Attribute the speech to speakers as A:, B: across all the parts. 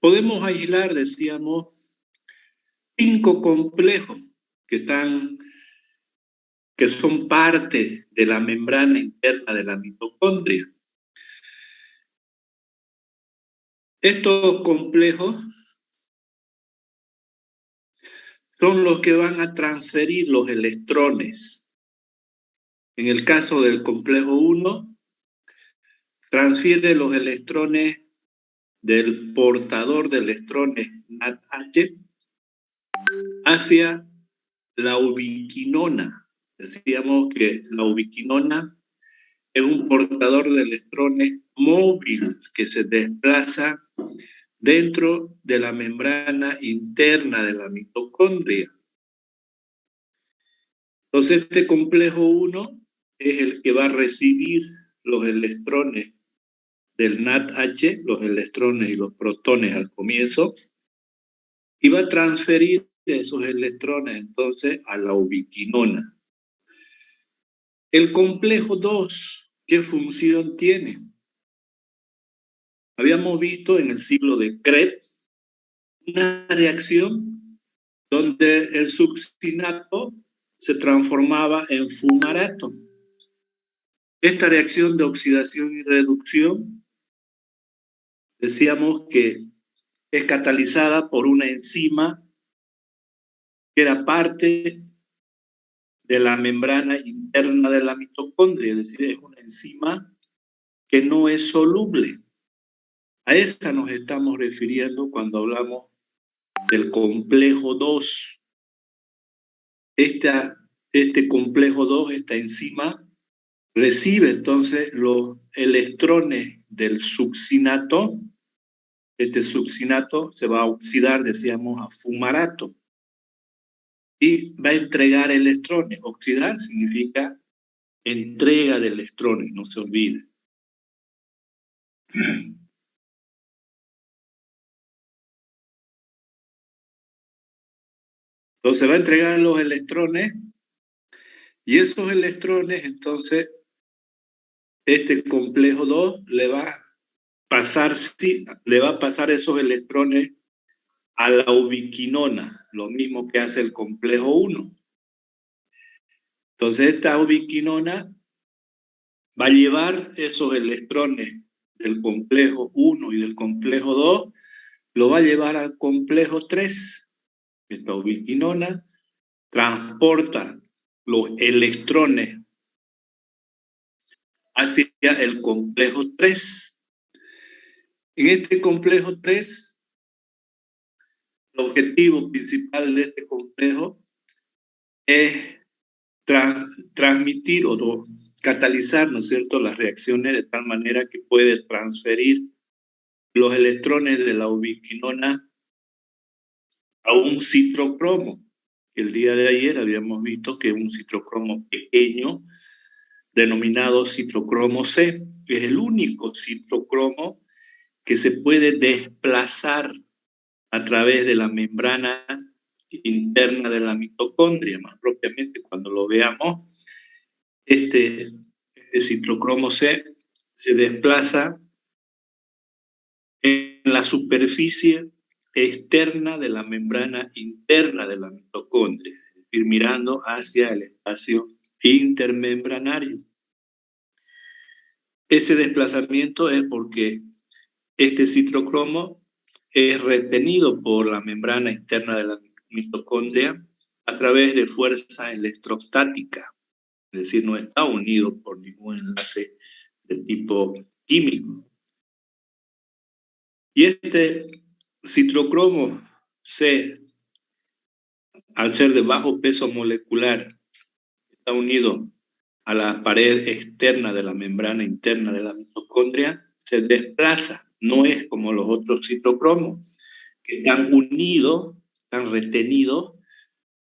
A: Podemos aislar, decíamos, 5 complejos que son parte de la membrana interna de la mitocondria. Estos complejos son los que van a transferir los electrones. En el caso del complejo 1, transfiere los electrones del portador de electrones NADH hacia la ubiquinona. Decíamos que la ubiquinona es un portador de electrones móvil que se desplaza dentro de la membrana interna de la mitocondria. Entonces, este complejo 1 es el que va a recibir los electrones del NADH, los electrones y los protones al comienzo, y va a transferir esos electrones entonces a la ubiquinona. El complejo 2, ¿qué función tiene? Habíamos visto en el ciclo de Krebs una reacción donde el succinato se transformaba en fumarato. Esta reacción de oxidación y reducción, decíamos que es catalizada por una enzima que era parte de la membrana interna de la mitocondria, es decir, es una enzima que no es soluble. A esta nos estamos refiriendo cuando hablamos del complejo 2. Este complejo 2, esta enzima, recibe entonces los electrones del succinato. Este succinato se va a oxidar, decíamos, a fumarato, y va a entregar electrones. Oxidar significa entrega de electrones, no se olvide. Entonces va a entregar los electrones, y esos electrones, entonces, este complejo 2 le va a pasar esos electrones a la ubiquinona, lo mismo que hace el complejo 1. Entonces esta ubiquinona va a llevar esos electrones del complejo 1 y del complejo 2, lo va a llevar al complejo 3. Esta ubiquinona transporta los electrones hacia el complejo 3. En este complejo 3, el objetivo principal de este complejo es transmitir o catalizar, ¿no es cierto?, las reacciones de tal manera que puede transferir los electrones de la ubiquinona a un citrocromo. El día de ayer habíamos visto que un citrocromo pequeño, denominado citrocromo C, es el único citrocromo que se puede desplazar a través de la membrana interna de la mitocondria. Más propiamente, cuando lo veamos, este citrocromo C se desplaza en la superficie externa de la membrana interna de la mitocondria, es decir, mirando hacia el espacio intermembranario. Ese desplazamiento es porque este citrocromo es retenido por la membrana interna de la mitocondria a través de fuerza electrostática, es decir, no está unido por ningún enlace de tipo químico. Y este citrocromo C, al ser de bajo peso molecular, está unido a la pared externa de la membrana interna de la mitocondria, se desplaza. No es como los otros citrocromos, que están unidos, están retenidos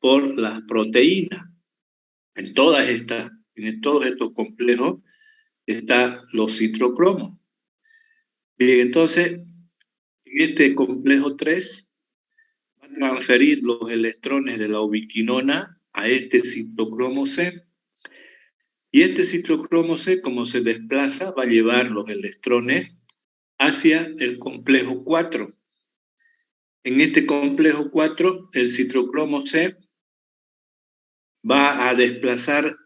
A: por las proteínas. En todos estos complejos están los citrocromos. Bien, entonces, en este complejo 3 va a transferir los electrones de la ubiquinona a este citrocromo C. Y este citrocromo C, como se desplaza, va a llevar los electrones hacia el complejo 4. En este complejo 4, el citrocromo C va a desplazar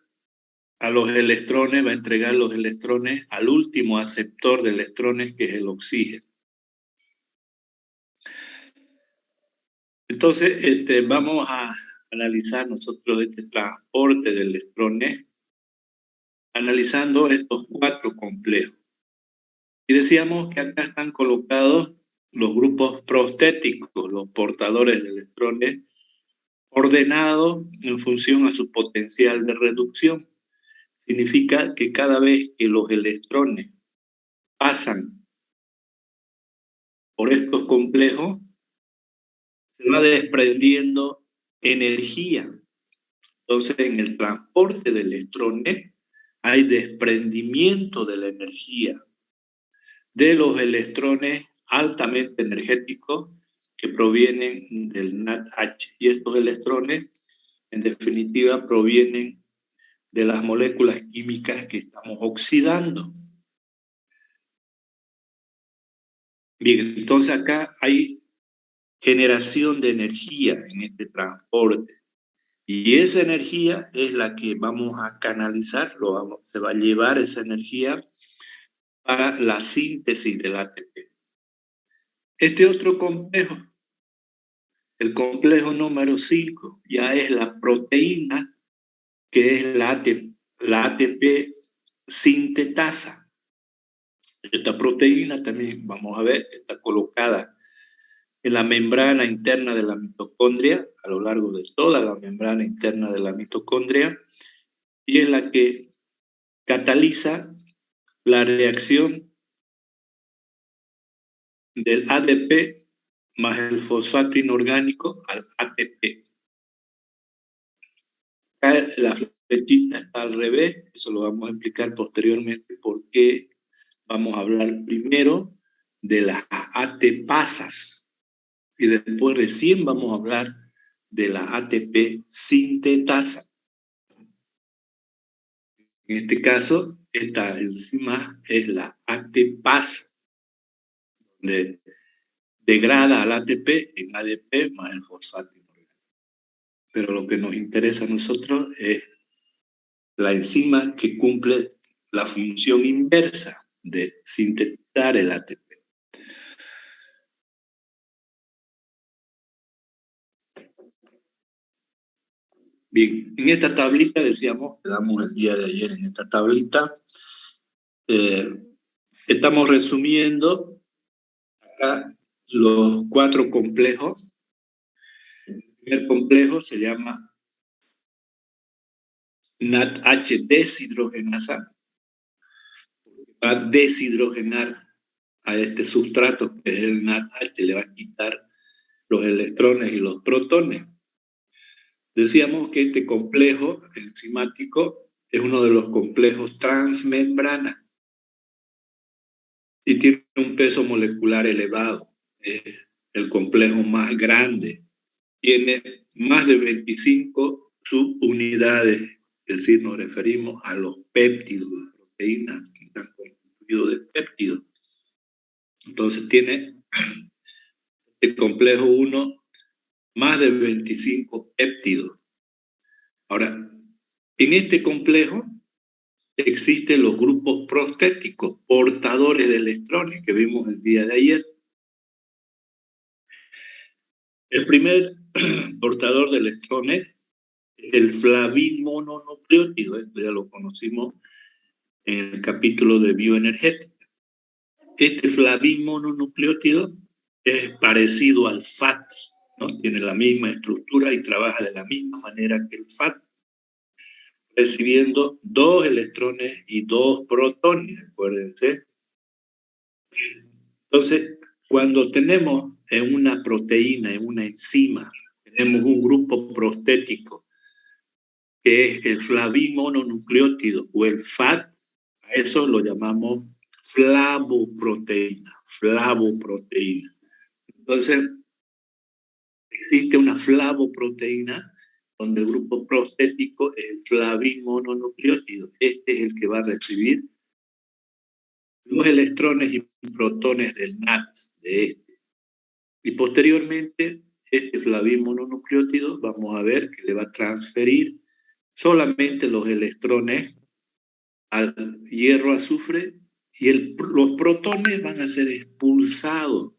A: a los electrones, va a entregar los electrones al último aceptor de electrones, que es el oxígeno. Entonces, vamos a analizar nosotros este transporte de electrones, analizando estos 4 complejos. Y decíamos que acá están colocados los grupos prostéticos, los portadores de electrones, ordenados en función a su potencial de reducción. Significa que cada vez que los electrones pasan por estos complejos, se va desprendiendo energía. Entonces, en el transporte de electrones hay desprendimiento de la energía de los electrones altamente energéticos que provienen del NADH. Y estos electrones, en definitiva, provienen de las moléculas químicas que estamos oxidando. Bien, entonces acá hay generación de energía en este transporte. Y esa energía es la que vamos a canalizar, se va a llevar esa energía para la síntesis del ATP. Este otro complejo, el complejo número 5, ya es la proteína, que es la ATP sintetasa. Esta proteína también vamos a ver que está colocada en la membrana interna de la mitocondria, a lo largo de toda la membrana interna de la mitocondria, y es la que cataliza la reacción del ADP más el fosfato inorgánico al ATP. La flechita está al revés, eso lo vamos a explicar posteriormente porque vamos a hablar primero de las ATPasas y después recién vamos a hablar de la ATP sintetasa. En este caso, esta enzima es la ATPasa, donde degrada al ATP en ADP más el fosfato inorgánico. Pero lo que nos interesa a nosotros es la enzima que cumple la función inversa de sintetizar el ATP. Bien, en esta tablita decíamos, quedamos el día de ayer en esta tablita, estamos resumiendo acá los 4 complejos. El primer complejo se llama NADH deshidrogenasa, va a deshidrogenar a este sustrato que es el NADH, le va a quitar los electrones y los protones. Decíamos que este complejo enzimático es uno de los complejos transmembrana y tiene un peso molecular elevado. Es el complejo más grande. Tiene más de 25 subunidades, es decir, nos referimos a los péptidos, las proteínas que están constituidos de péptidos. Entonces tiene el complejo 1 más de 25 péptidos. Ahora, en este complejo existen los grupos prostéticos, portadores de electrones, que vimos el día de ayer. El primer portador de electrones es el flavin mononucleótido, esto ya lo conocimos en el capítulo de bioenergética. Este flavin mononucleótido es parecido al FAT, ¿no? Tiene la misma estructura y trabaja de la misma manera que el FAT, recibiendo 2 electrones y 2 protones, acuérdense. Entonces, cuando tenemos en una proteína, en una enzima, tenemos un grupo prostético, que es el flavin mononucleótido o el FAT, a eso lo llamamos flavoproteína, flavoproteína. Entonces, existe una flavoproteína donde el grupo prostético es el flavin mononucleótido. Este es el que va a recibir los electrones y protones del NAT, de este. Y posteriormente, este flavin mononucleótido, vamos a ver que le va a transferir solamente los electrones al hierro azufre y los protones van a ser expulsados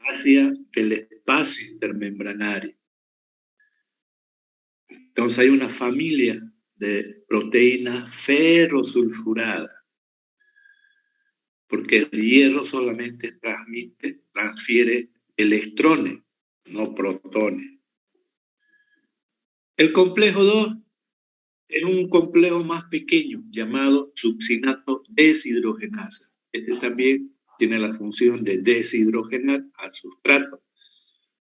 A: hacia el espacio intermembranario. Entonces hay una familia de proteínas ferrosulfuradas, porque el hierro solamente transfiere electrones, no protones. El complejo 2 es un complejo más pequeño llamado succinato deshidrogenasa. Este también tiene la función de deshidrogenar al sustrato.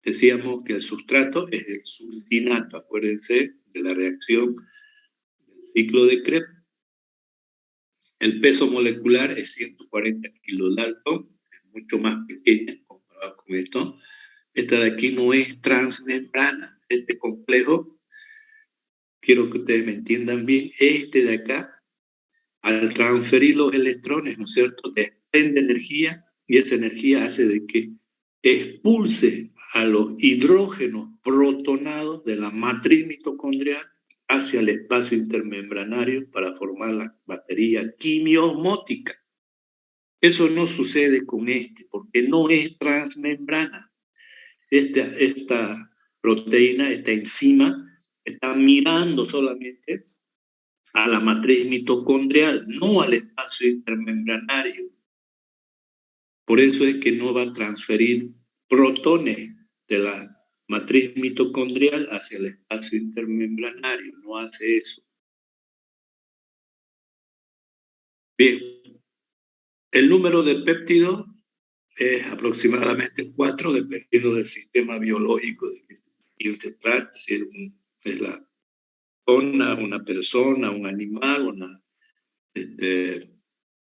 A: Decíamos que el sustrato es el succinato, acuérdense de la reacción del ciclo de Krebs. El peso molecular es 140 kilodalton, es mucho más pequeña comparado con esto. Esta de aquí no es transmembrana. Este complejo, quiero que ustedes me entiendan bien, este de acá, al transferir los electrones, ¿no es cierto?, desprende energía y esa energía hace de que expulse a los hidrógenos protonados de la matriz mitocondrial hacia el espacio intermembranario para formar la batería quimiosmótica. Eso no sucede con este, porque no es transmembrana. Esta proteína, esta enzima, está mirando solamente a la matriz mitocondrial, no al espacio intermembranario. Por eso es que no va a transferir protones de la matriz mitocondrial hacia el espacio intermembranario, no hace eso. Bien, el número de péptidos es aproximadamente 4, dependiendo del sistema biológico de quién se trata, si es la zona, una persona, un animal,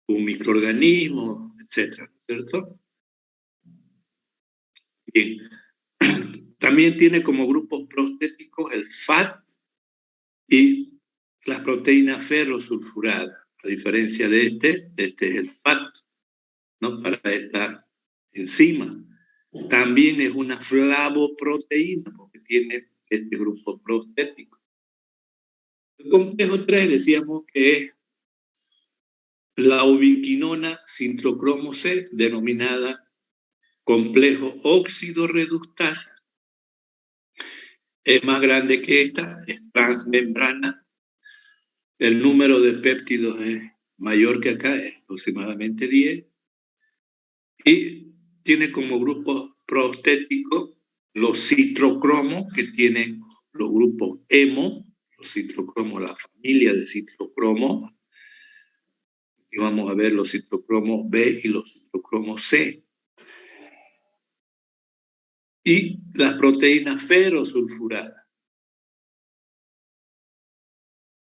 A: un microorganismo, etcétera, ¿cierto? Bien. También tiene como grupos prostéticos el FAT y las proteínas ferrosulfuradas. A diferencia de este es el FAT, ¿no? Para esta enzima. También es una flavoproteína, porque tiene este grupo prostético. El complejo 3 decíamos que es la ubiquinona sintrocromo C, denominada complejo óxido reductasa. Es más grande que esta, es transmembrana. El número de péptidos es mayor que acá, es aproximadamente 10. Y tiene como grupos prostéticos los citrocromos, que tienen los grupos hemo, los citrocromos, la familia de citrocromos. Y vamos a ver los citocromos B y los citocromos C. Y las proteínas ferrosulfuradas.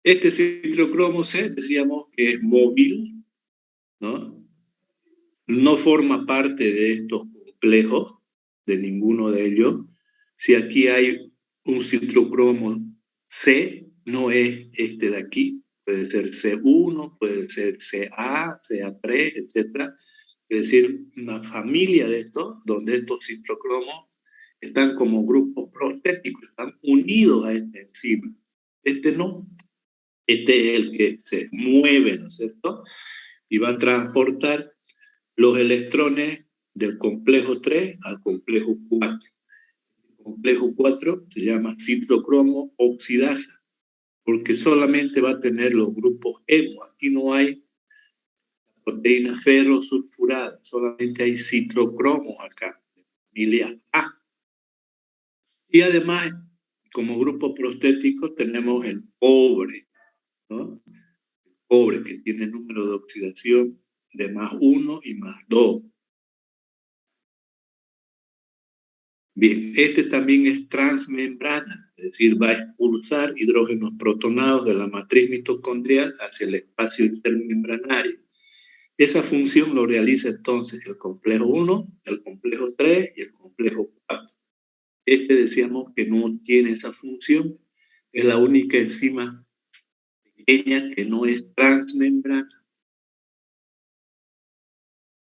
A: Este citrocromo C, decíamos que es móvil, ¿no? No forma parte de estos complejos, de ninguno de ellos. Si aquí hay un citrocromo C, no es este de aquí. Puede ser C1, puede ser CA, CA3, etc. Es decir, una familia de estos, donde estos citrocromos están como grupos prostéticos, están unidos a esta enzima. Este no. Este es el que se mueve, ¿no es cierto? Y va a transportar los electrones del complejo 3 al complejo 4. El complejo 4 se llama citrocromo oxidasa, porque solamente va a tener los grupos hemo. Aquí no hay proteínas ferrosulfuradas, solamente hay citrocromos acá, familia A. Y además, como grupo prostético, tenemos el cobre, ¿no? El cobre que tiene número de oxidación de +1 y +2. Bien, este también es transmembrana, es decir, va a expulsar hidrógenos protonados de la matriz mitocondrial hacia el espacio intermembranario. Esa función lo realiza entonces el complejo 1, el complejo 3 y el complejo 4. Este decíamos que no tiene esa función, es la única enzima pequeña que no es transmembrana.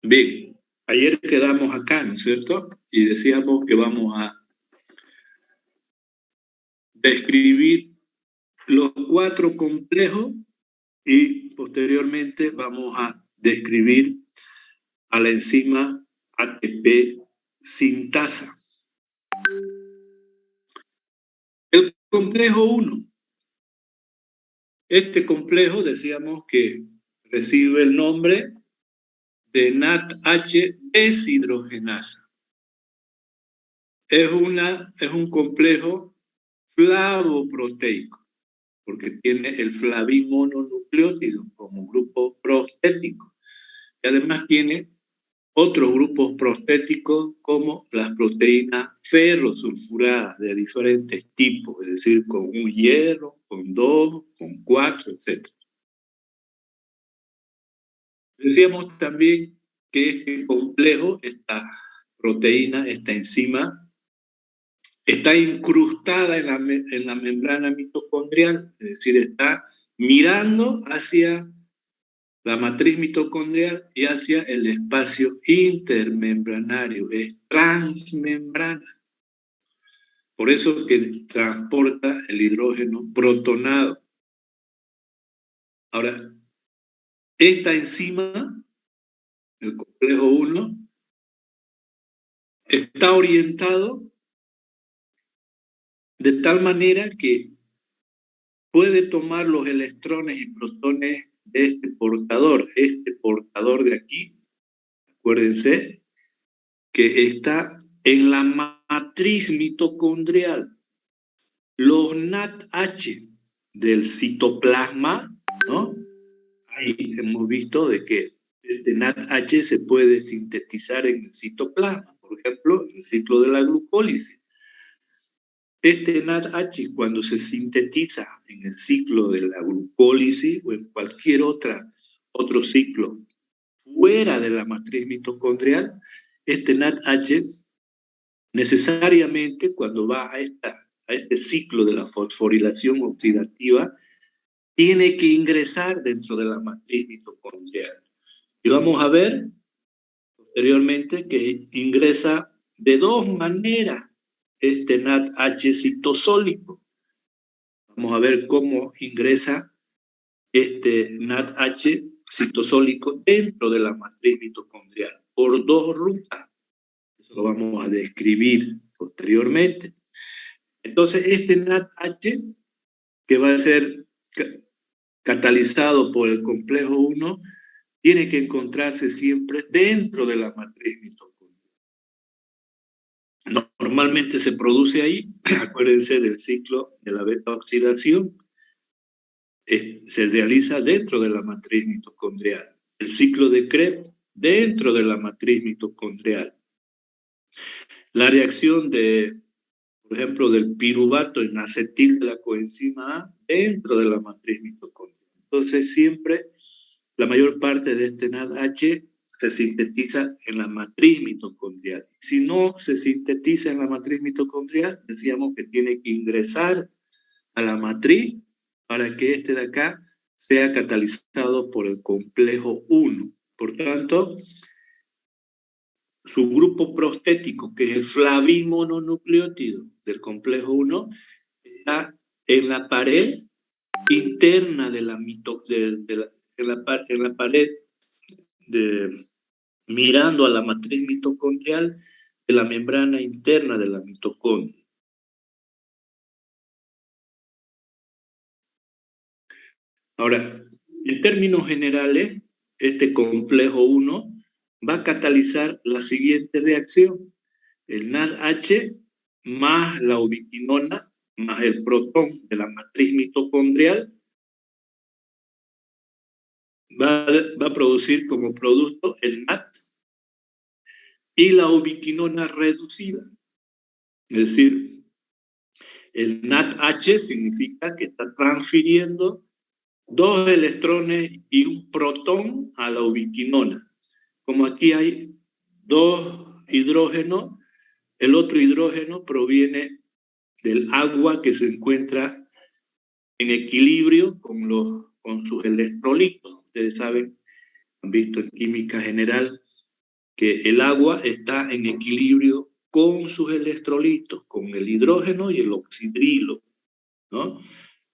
A: Bien, Ayer quedamos acá, ¿no es cierto? Y decíamos que vamos a describir los 4 complejos y posteriormente vamos a describir a la enzima ATP sintasa. El complejo 1. Este complejo decíamos que recibe el nombre de NADH deshidrogenasa. Es un complejo flavoproteico, porque tiene el flavimononucleótido como grupo prostético. Y además tiene otros grupos prostéticos como las proteínas ferrosulfuradas de diferentes tipos, es decir, con un hierro, con 2, con 4, etc. Decíamos también que este complejo, esta proteína, esta enzima, está incrustada en la membrana mitocondrial, es decir, está mirando hacia la matriz mitocondrial y hacia el espacio intermembranario, es transmembrana. Por eso que transporta el hidrógeno protonado. Ahora, esta enzima, el complejo 1, está orientado de tal manera que puede tomar los electrones y protones de este portador de aquí, acuérdense, que está en la matriz mitocondrial. Los NADH del citoplasma, ¿no? Ahí hemos visto de que este NADH se puede sintetizar en el citoplasma, por ejemplo, en el ciclo de la glucólisis. Este NADH, cuando se sintetiza en el ciclo de la glucólisis o en cualquier otro ciclo fuera de la matriz mitocondrial, este NADH necesariamente cuando va a este ciclo de la fosforilación oxidativa, tiene que ingresar dentro de la matriz mitocondrial. Y vamos a ver posteriormente que ingresa de 2 maneras este NADH citosólico. Vamos a ver cómo ingresa este NADH citosólico dentro de la matriz mitocondrial por 2 rutas. Eso lo vamos a describir posteriormente. Entonces, este NADH, que va a ser catalizado por el complejo 1, tiene que encontrarse siempre dentro de la matriz mitocondrial. Normalmente se produce ahí, acuérdense del ciclo de la beta-oxidación, se realiza dentro de la matriz mitocondrial. El ciclo de Krebs dentro de la matriz mitocondrial. La reacción por ejemplo, del piruvato en acetil de la coenzima A dentro de la matriz mitocondrial. Entonces, siempre la mayor parte de este NADH se sintetiza en la matriz mitocondrial. Si no se sintetiza en la matriz mitocondrial, decíamos que tiene que ingresar a la matriz para que este de acá sea catalizado por el complejo 1. Por tanto, su grupo prostético, que es el flavimononucleótido del complejo 1, está en la pared interna de la en la pared mirando a la matriz mitocondrial de la membrana interna de la mitocondria. Ahora, en términos generales, este complejo 1 va a catalizar la siguiente reacción. El NADH más la ubiquinona más el protón de la matriz mitocondrial va a producir como producto el NAD y la ubiquinona reducida. Es decir, el NADH significa que está transfiriendo 2 electrones y un protón a la ubiquinona. Como aquí hay 2 hidrógenos, el otro hidrógeno proviene del agua que se encuentra en equilibrio con sus electrolitos. Ustedes saben, han visto en química general que el agua está en equilibrio con sus electrolitos, con el hidrógeno y el oxidrilo, ¿no?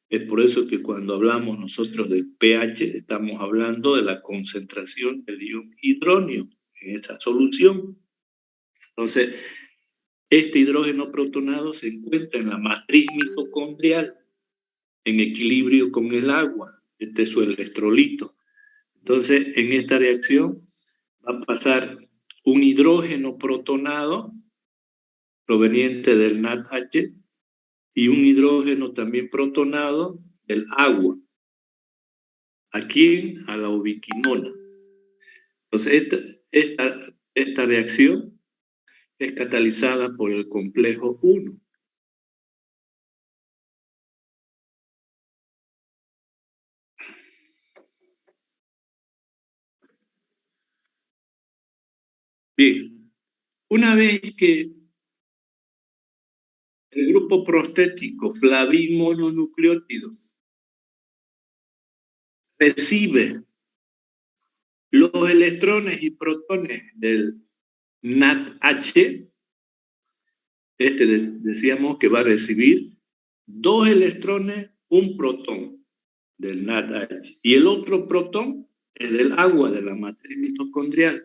A: Es por eso que cuando hablamos nosotros del pH, estamos hablando de la concentración del ion hidróneo en esa solución. Entonces, este hidrógeno protonado se encuentra en la matriz mitocondrial, en equilibrio con el agua. Este es su electrolito. Entonces, en esta reacción va a pasar un hidrógeno protonado proveniente del NADH y un hidrógeno también protonado del agua. Aquí a la ubiquinona. Entonces, esta reacción es catalizada por el complejo 1. Bien, una vez que el grupo prostético flavimononucleótido recibe los electrones y protones del NADH, decíamos que va a recibir 2 electrones, un protón del NADH, y el otro protón es del agua, de la matriz mitocondrial.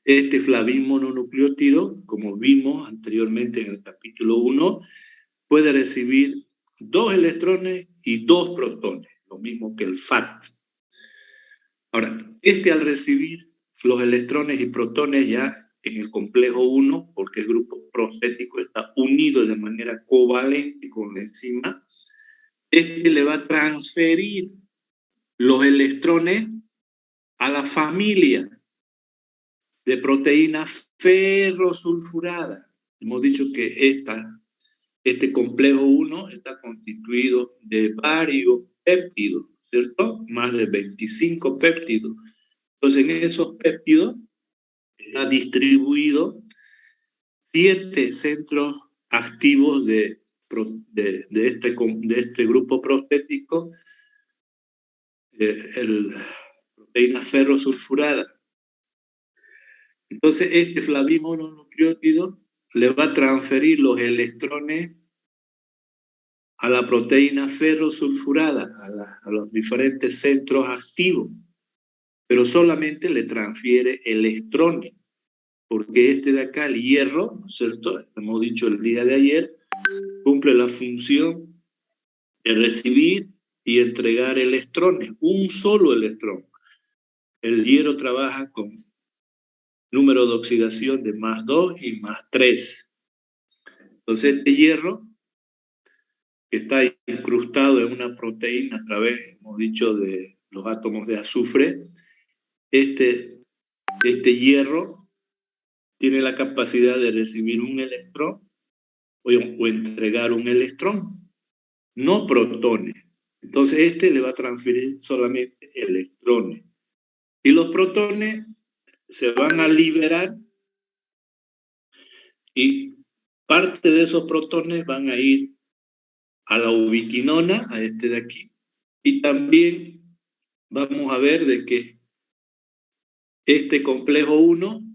A: Este flavimononucleótido, como vimos anteriormente en el capítulo 1, puede recibir 2 electrones y 2 protones, lo mismo que el FAT. Ahora, al recibir los electrones y protones ya en el complejo 1, porque el grupo prostético está unido de manera covalente con la enzima, le va a transferir los electrones a la familia de proteínas ferrosulfuradas. Hemos dicho que este complejo 1 está constituido de varios péptidos, ¿cierto? Más de 25 péptidos. Entonces, en esos péptidos está distribuido 7 centros activos de este grupo prostético, proteína ferrosulfurada. Entonces, este flavimononucleótido le va a transferir los electrones a la proteína ferrosulfurada, a los diferentes centros activos, pero solamente le transfiere electrones, porque de acá, el hierro, ¿no es cierto? Hemos dicho el día de ayer, cumple la función de recibir y entregar electrones, un solo electrón. El hierro trabaja con número de oxidación de +2 y +3. Entonces, este hierro, que está incrustado en una proteína a través, hemos dicho, de los átomos de azufre, este hierro tiene la capacidad de recibir un electrón o entregar un electrón, no protones. Entonces, le va a transferir solamente electrones. Y los protones se van a liberar y parte de esos protones van a ir a la ubiquinona, a de aquí. Y también vamos a ver de que este complejo 1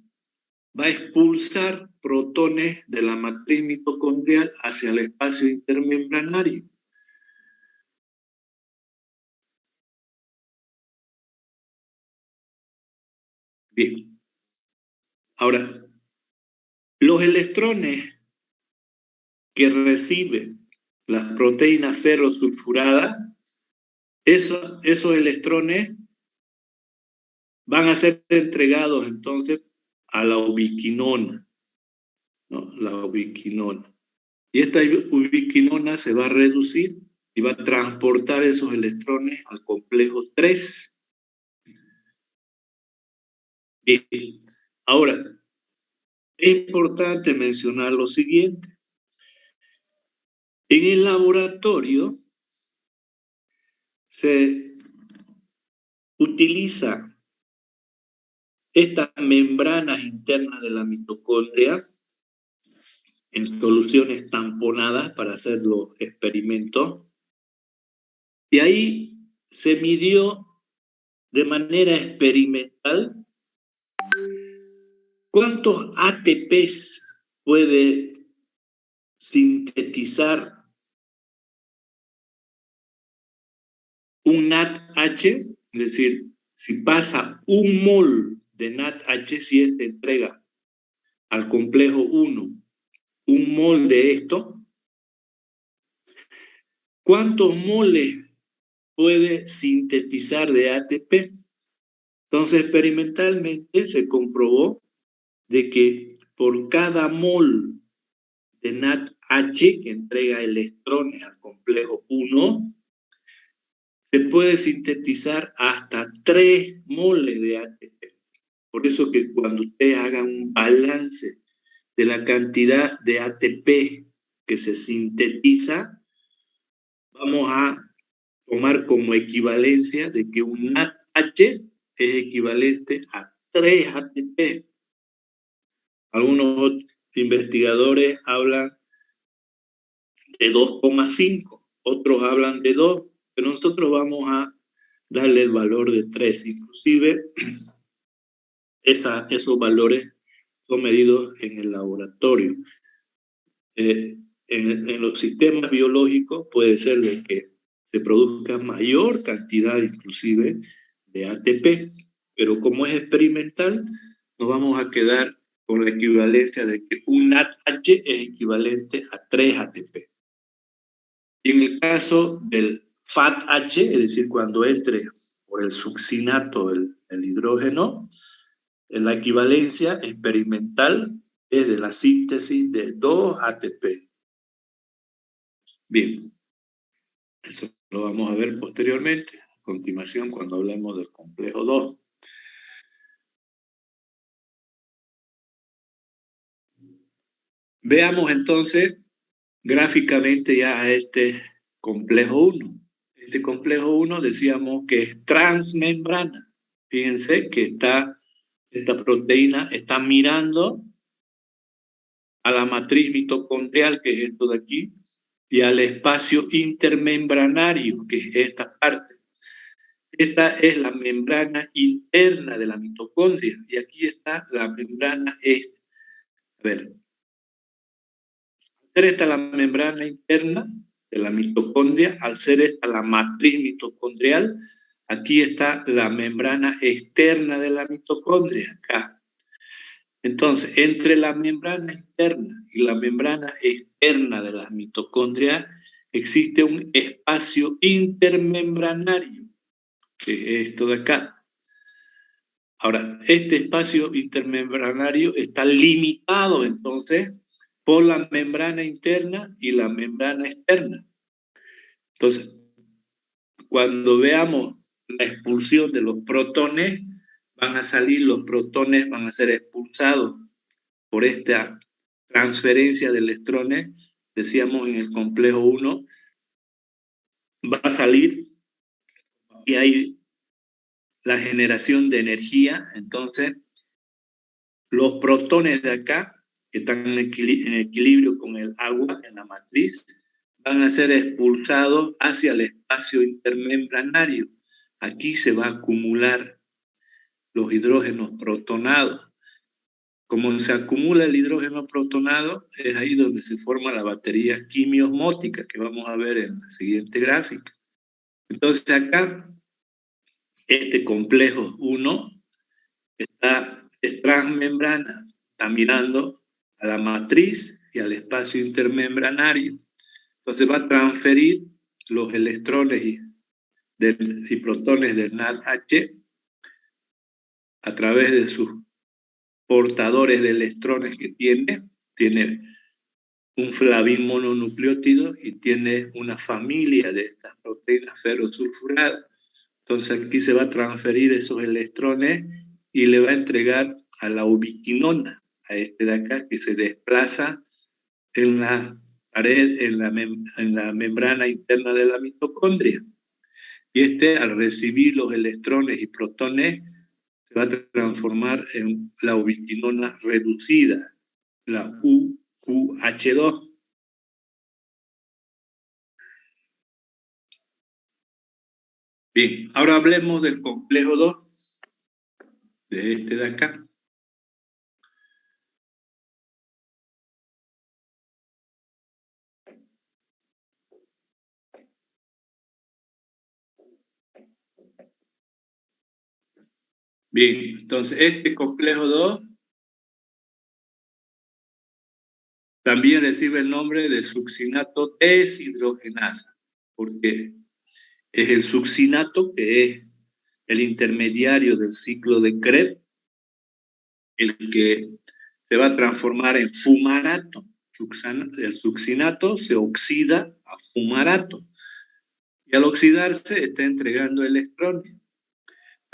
A: va a expulsar protones de la matriz mitocondrial hacia el espacio intermembranario. Bien. Ahora, los electrones que reciben las proteínas ferrosulfuradas, esos electrones van a ser entregados entonces a la ubiquinona, ¿no? La ubiquinona. Y esta ubiquinona se va a reducir y va a transportar esos electrones al complejo 3. Bien. Ahora, es importante mencionar lo siguiente. En el laboratorio se utiliza estas membranas internas de la mitocondria en soluciones tamponadas para hacer los experimentos. Y ahí se midió de manera experimental ¿Cuántos ATPs puede sintetizar un NADH? Es decir, si pasa un mol de NADH, si este entrega al complejo 1 un mol de esto, ¿cuántos moles puede sintetizar de ATP? Entonces, experimentalmente se comprobó de que por cada mol de NADH que entrega electrones al complejo 1, se puede sintetizar hasta 3 moles de ATP. Por eso que cuando ustedes hagan un balance de la cantidad de ATP que se sintetiza, vamos a tomar como equivalencia de que un NADH es equivalente a 3 ATP. Algunos investigadores hablan de 2,5, otros hablan de 2, pero nosotros vamos a darle el valor de 3. Inclusive, esos valores son medidos en el laboratorio. En los sistemas biológicos puede ser de que se produzca mayor cantidad inclusive de ATP, pero como es experimental, nos vamos a quedar con la equivalencia de que un NADH es equivalente a 3 ATP. Y en el caso del FADH, es decir, cuando entre por el succinato el hidrógeno, la equivalencia experimental es de la síntesis de 2 ATP. Bien, eso lo vamos a ver posteriormente, a continuación, cuando hablemos del complejo 2. Veamos entonces gráficamente ya a este complejo 1. Este complejo 1 decíamos que es transmembrana. Fíjense que esta proteína está mirando a la matriz mitocondrial, que es esto de aquí, y al espacio intermembranario, que es esta parte. Esta es la membrana interna de la mitocondria, y aquí está la membrana externa. A ver, al ser esta la membrana interna de la mitocondria, al ser esta la matriz mitocondrial, aquí está la membrana externa de la mitocondria, acá. Entonces, entre la membrana interna y la membrana externa de las mitocondrias existe un espacio intermembranario, que es esto de acá. Ahora, este espacio intermembranario está limitado entonces por la membrana interna y la membrana externa. Entonces, cuando veamos la expulsión de los protones, van a salir los protones, van a ser expulsados por esta transferencia de electrones, decíamos en el complejo 1, va a salir y hay la generación de energía. Entonces, los protones de acá, que están en equilibrio con el agua en la matriz, van a ser expulsados hacia el espacio intermembranario. Aquí se va a acumular los hidrógenos protonados. Como se acumula el hidrógeno protonado, es ahí donde se forma la batería quimiosmótica, que vamos a ver en la siguiente gráfica. Entonces acá, este complejo 1 es transmembrana, está mirando a la matriz y al espacio intermembranario. Entonces va a transferir los electrones y protones del NADH a través de sus portadores de electrones que tiene un flavin mononucleótido y tiene una familia de estas proteínas ferrosulfuradas. Entonces aquí se va a transferir esos electrones y le va a entregar a la ubiquinona, a este de acá, que se desplaza en la pared, en la membrana interna de la mitocondria. Y este, al recibir los electrones y protones, se va a transformar en la ubiquinona reducida, la UQH2. Bien, ahora hablemos del complejo 2, de este de acá. Bien, entonces este complejo 2 también recibe el nombre de succinato deshidrogenasa, porque es el succinato que es el intermediario del ciclo de Krebs, el que se va a transformar en fumarato. El succinato se oxida a fumarato y al oxidarse está entregando electrones.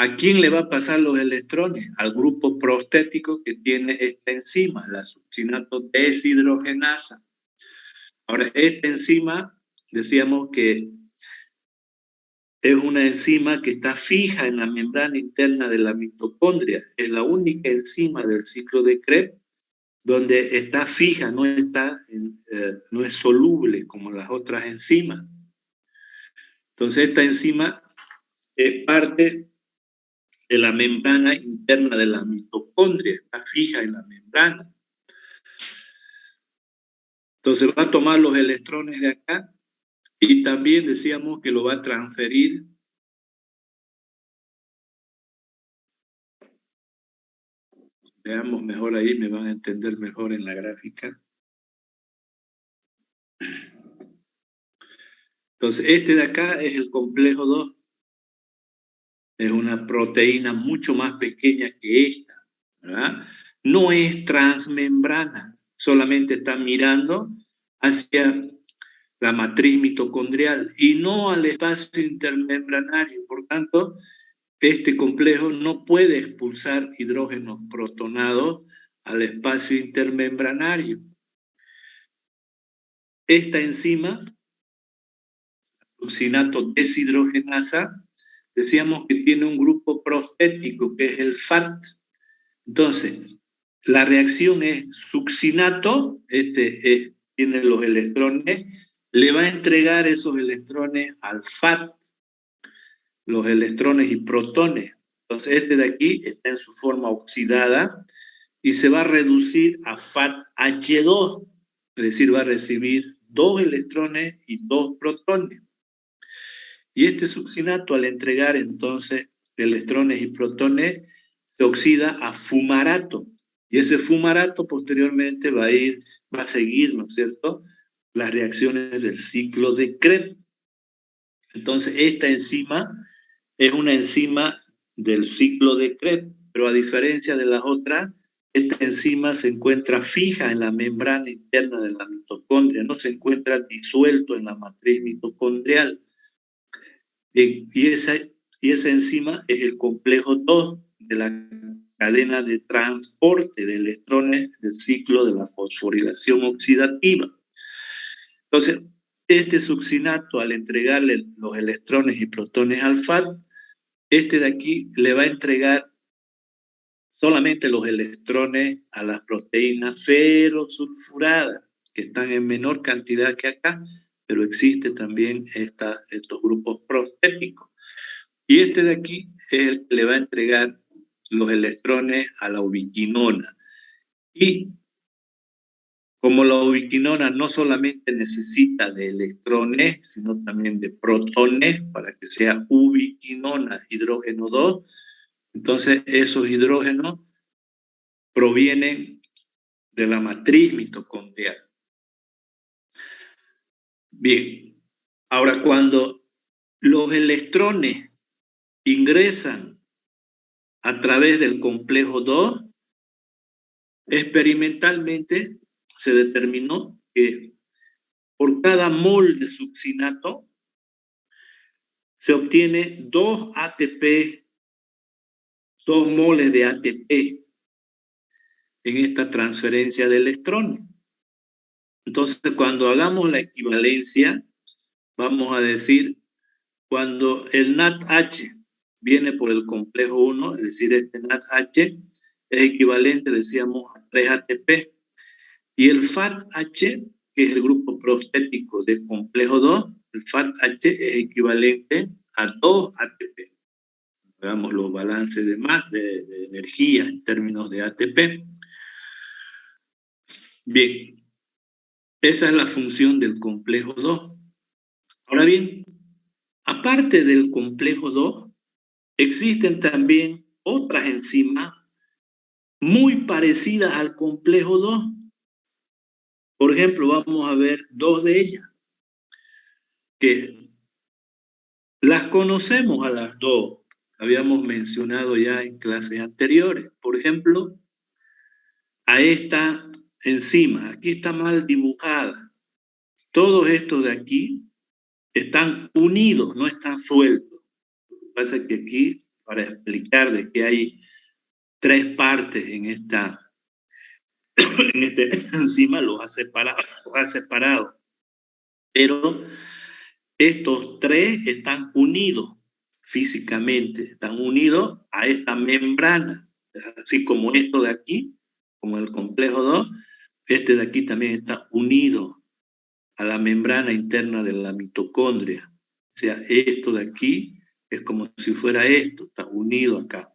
A: ¿A quién le va a pasar los electrones? Al grupo prostético que tiene esta enzima, la succinato deshidrogenasa. Ahora, esta enzima, decíamos que es una enzima que está fija en la membrana interna de la mitocondria. Es la única enzima del ciclo de Krebs donde está fija, no es soluble como las otras enzimas. Entonces, esta enzima es parte de la membrana interna de la mitocondria, está fija en la membrana. Entonces va a tomar los electrones de acá y también decíamos que lo va a transferir veamos mejor ahí, me van a entender mejor en la gráfica. Entonces este de acá es el complejo 2, es una proteína mucho más pequeña que esta, ¿verdad? No es transmembrana, solamente está mirando hacia la matriz mitocondrial y no al espacio intermembranario. Por tanto, este complejo no puede expulsar hidrógenos protonados al espacio intermembranario. Esta enzima, succinato deshidrogenasa, decíamos que tiene un grupo prostético que es el FAT. Entonces, la reacción es succinato, tiene los electrones, le va a entregar esos electrones al FAT, los electrones y protones. Entonces, este de aquí está en su forma oxidada y se va a reducir a FAT-H2, es decir, va a recibir 2 electrones y 2 protones. Y este succinato, al entregar entonces electrones y protones, se oxida a fumarato. Y ese fumarato posteriormente va a seguir, ¿no es cierto?, las reacciones del ciclo de Krebs. Entonces, esta enzima es una enzima del ciclo de Krebs, pero a diferencia de las otras, esta enzima se encuentra fija en la membrana interna de la mitocondria, no se encuentra disuelto en la matriz mitocondrial. Y esa enzima es el complejo 2 de la cadena de transporte de electrones del ciclo de la fosforilación oxidativa. Entonces, este succinato, al entregarle los electrones y protones al FAT, este de aquí le va a entregar solamente los electrones a las proteínas ferrosulfuradas, que están en menor cantidad que acá, pero existe también estos grupos prostéticos. Y este de aquí es el que le va a entregar los electrones a la ubiquinona. Y como la ubiquinona no solamente necesita de electrones, sino también de protones para que sea ubiquinona hidrógeno 2, entonces esos hidrógenos provienen de la matriz mitocondrial. Bien, ahora cuando los electrones ingresan a través del complejo 2, experimentalmente se determinó que por cada mol de succinato se obtiene 2 ATP, 2 moles de ATP en esta transferencia de electrones. Entonces, cuando hagamos la equivalencia, vamos a decir, cuando el NADH viene por el complejo 1, es decir, este NADH es equivalente, decíamos, a 3 ATP. Y el FAT-H, que es el grupo prostético del complejo 2, el FAT-H es equivalente a 2 ATP. Veamos los balances de energía en términos de ATP. Bien, esa es la función del complejo 2. Ahora bien, aparte del complejo 2, existen también otras enzimas muy parecidas al complejo 2. Por ejemplo, vamos a ver dos de ellas, que las conocemos a las dos. Habíamos mencionado ya en clases anteriores. Por ejemplo, a esta enzima, aquí está mal dibujada. Todos estos de aquí están unidos, no están sueltos. Lo que pasa es que aquí, para explicar de que hay tres partes en esta enzima, los ha separado. Pero estos tres están unidos físicamente, están unidos a esta membrana, así como esto de aquí, como el complejo 2, este de aquí también está unido a la membrana interna de la mitocondria. O sea, esto de aquí es como si fuera esto, está unido acá.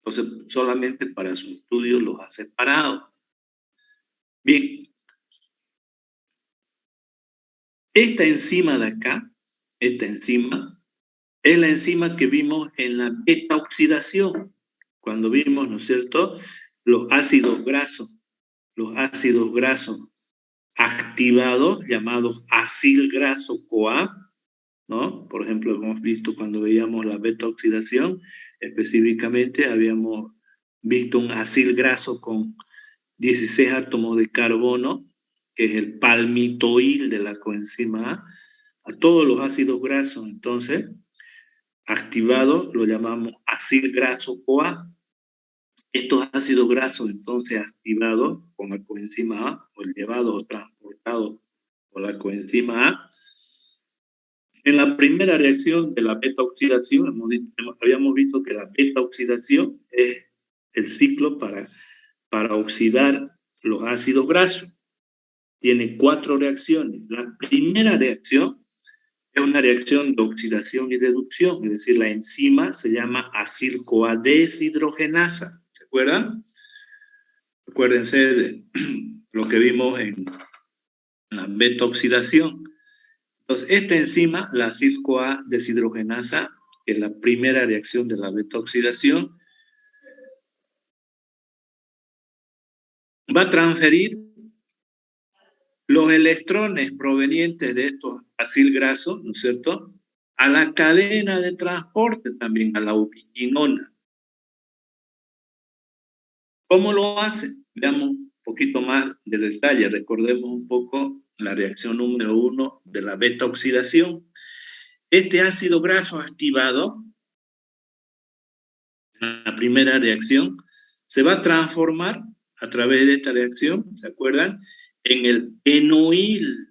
A: Entonces, solamente para su estudio los ha separado. Bien, esta enzima de acá, esta enzima, es la enzima que vimos en la beta oxidación, cuando vimos, ¿no es cierto?, los ácidos grasos activados, llamados acil-graso-CoA, ¿no? Por ejemplo, hemos visto cuando veíamos la beta oxidación, específicamente habíamos visto un acil graso con 16 átomos de carbono, que es el palmitoil de la coenzima a todos los ácidos grasos, entonces, activados, lo llamamos acil-graso-CoA. Estos ácidos grasos, entonces, activados con la coenzima A, o llevados o transportados por la coenzima A, en la primera reacción de la beta-oxidación, habíamos visto que la beta-oxidación es el ciclo para oxidar los ácidos grasos. Tiene 4 reacciones. La primera reacción es una reacción de oxidación y reducción, es decir, la enzima se llama acil-CoA deshidrogenasa. ¿Se acuerdan? Acuérdense de lo que vimos en la beta-oxidación. Entonces, esta enzima, la acil-CoA deshidrogenasa, que es la primera reacción de la beta-oxidación, va a transferir los electrones provenientes de estos acil grasos, ¿no es cierto?, a la cadena de transporte también, a la ubiquinona. ¿Cómo lo hace? Veamos un poquito más de detalle. Recordemos un poco la reacción número 1 de la beta-oxidación. Este ácido graso activado, en la primera reacción, se va a transformar a través de esta reacción, ¿se acuerdan?, en el enoil-CoA.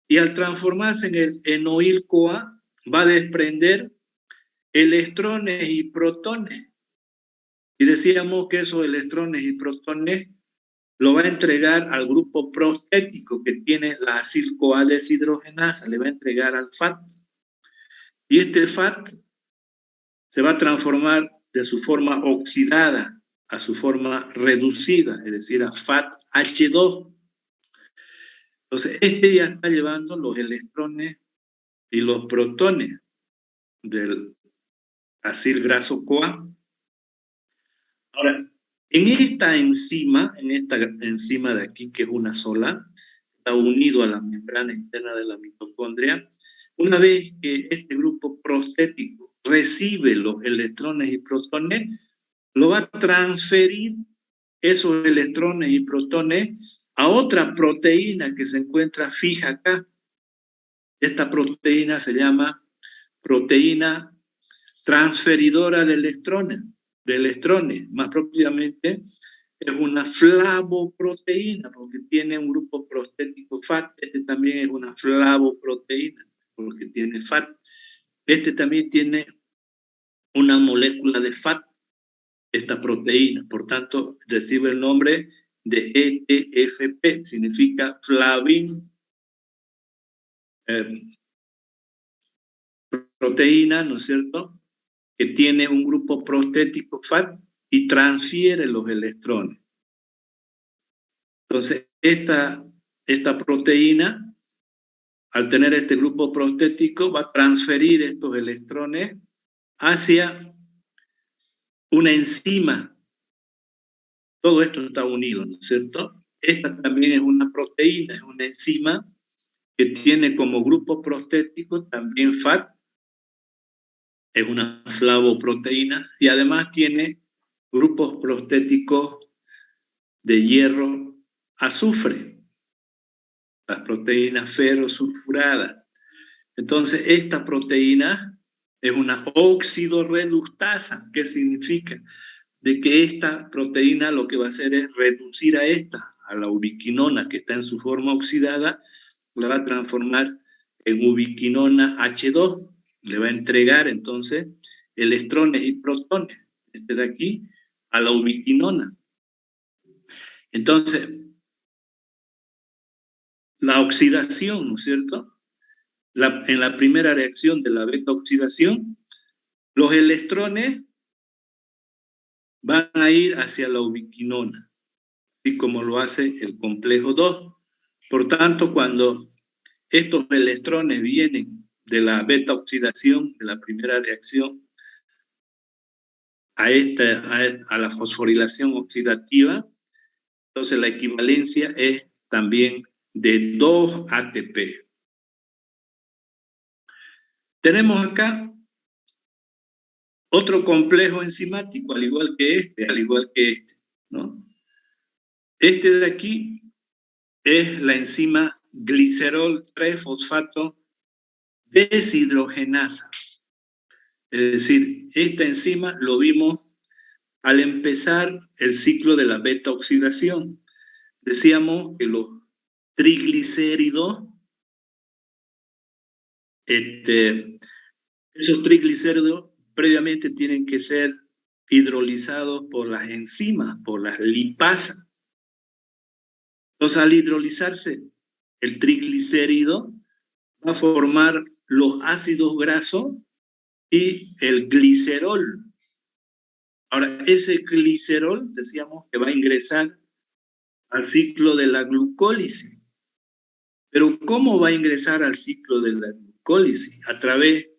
A: Y al transformarse en el enoil-CoA, va a desprender electrones y protones. Y decíamos que esos electrones y protones lo va a entregar al grupo prostético que tiene la acil-CoA deshidrogenasa, le va a entregar al FAT. Y este FAT se va a transformar de su forma oxidada a su forma reducida, es decir, a FAT-H2. Entonces, este ya está llevando los electrones y los protones del acil graso CoA. Ahora, en esta enzima de aquí, que es una sola, está unido a la membrana interna de la mitocondria. Una vez que este grupo prostético recibe los electrones y protones, lo va a transferir esos electrones y protones a otra proteína que se encuentra fija acá. Esta proteína se llama proteína transferidora de electrones, más propiamente es una flavoproteína, porque tiene un grupo prostético FAT. Este también es una flavoproteína, porque tiene FAT. Este también tiene una molécula de FAT, esta proteína, por tanto recibe el nombre de ETFP, significa flavin proteína, ¿no es cierto?, que tiene un grupo prostético FAT y transfiere los electrones. Entonces, esta proteína al tener este grupo prostético, va a transferir estos electrones hacia una enzima. Todo esto está unido, ¿no es cierto? Esta también es una proteína, es una enzima que tiene como grupo prostético también FAT, es una flavoproteína, y además tiene grupos prostéticos de hierro, azufre, las proteínas ferrosulfuradas. Entonces, esta proteína es una oxidorreductasa. ¿Qué significa? De que esta proteína lo que va a hacer es reducir a esta, a la ubiquinona que está en su forma oxidada, la va a transformar en ubiquinona H2, le va a entregar entonces electrones y protones, este de aquí, a la ubiquinona. Entonces, la oxidación, ¿no es cierto? En la primera reacción de la beta oxidación, los electrones van a ir hacia la ubiquinona, así como lo hace el complejo 2. Por tanto, cuando estos electrones vienen de la beta oxidación, de la primera reacción, a la fosforilación oxidativa, entonces la equivalencia es también de 2 ATP. Tenemos acá otro complejo enzimático, al igual que este, ¿no? Este de aquí es la enzima glicerol 3-fosfato deshidrogenasa. Es decir, esta enzima lo vimos al empezar el ciclo de la beta oxidación. Decíamos que los triglicéridos, esos triglicéridos previamente tienen que ser hidrolizados por las enzimas, por las lipasas. Entonces, al hidrolizarse el triglicérido, va a formar los ácidos grasos y el glicerol. Ahora, ese glicerol, decíamos que va a ingresar al ciclo de la glucólisis. Pero ¿cómo va a ingresar al ciclo de la glucólisis? A través,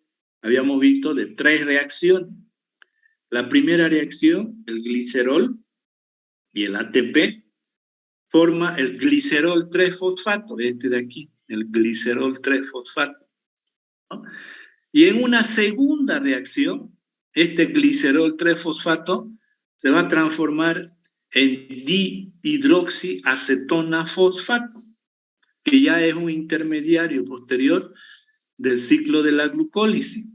A: habíamos visto, de 3 reacciones. La primera reacción, el glicerol y el ATP, forma el glicerol 3-fosfato, este de aquí, el glicerol 3-fosfato, ¿no? Y en una segunda reacción, este glicerol 3-fosfato se va a transformar en dihidroxiacetona fosfato, que ya es un intermediario posterior del ciclo de la glucólisis.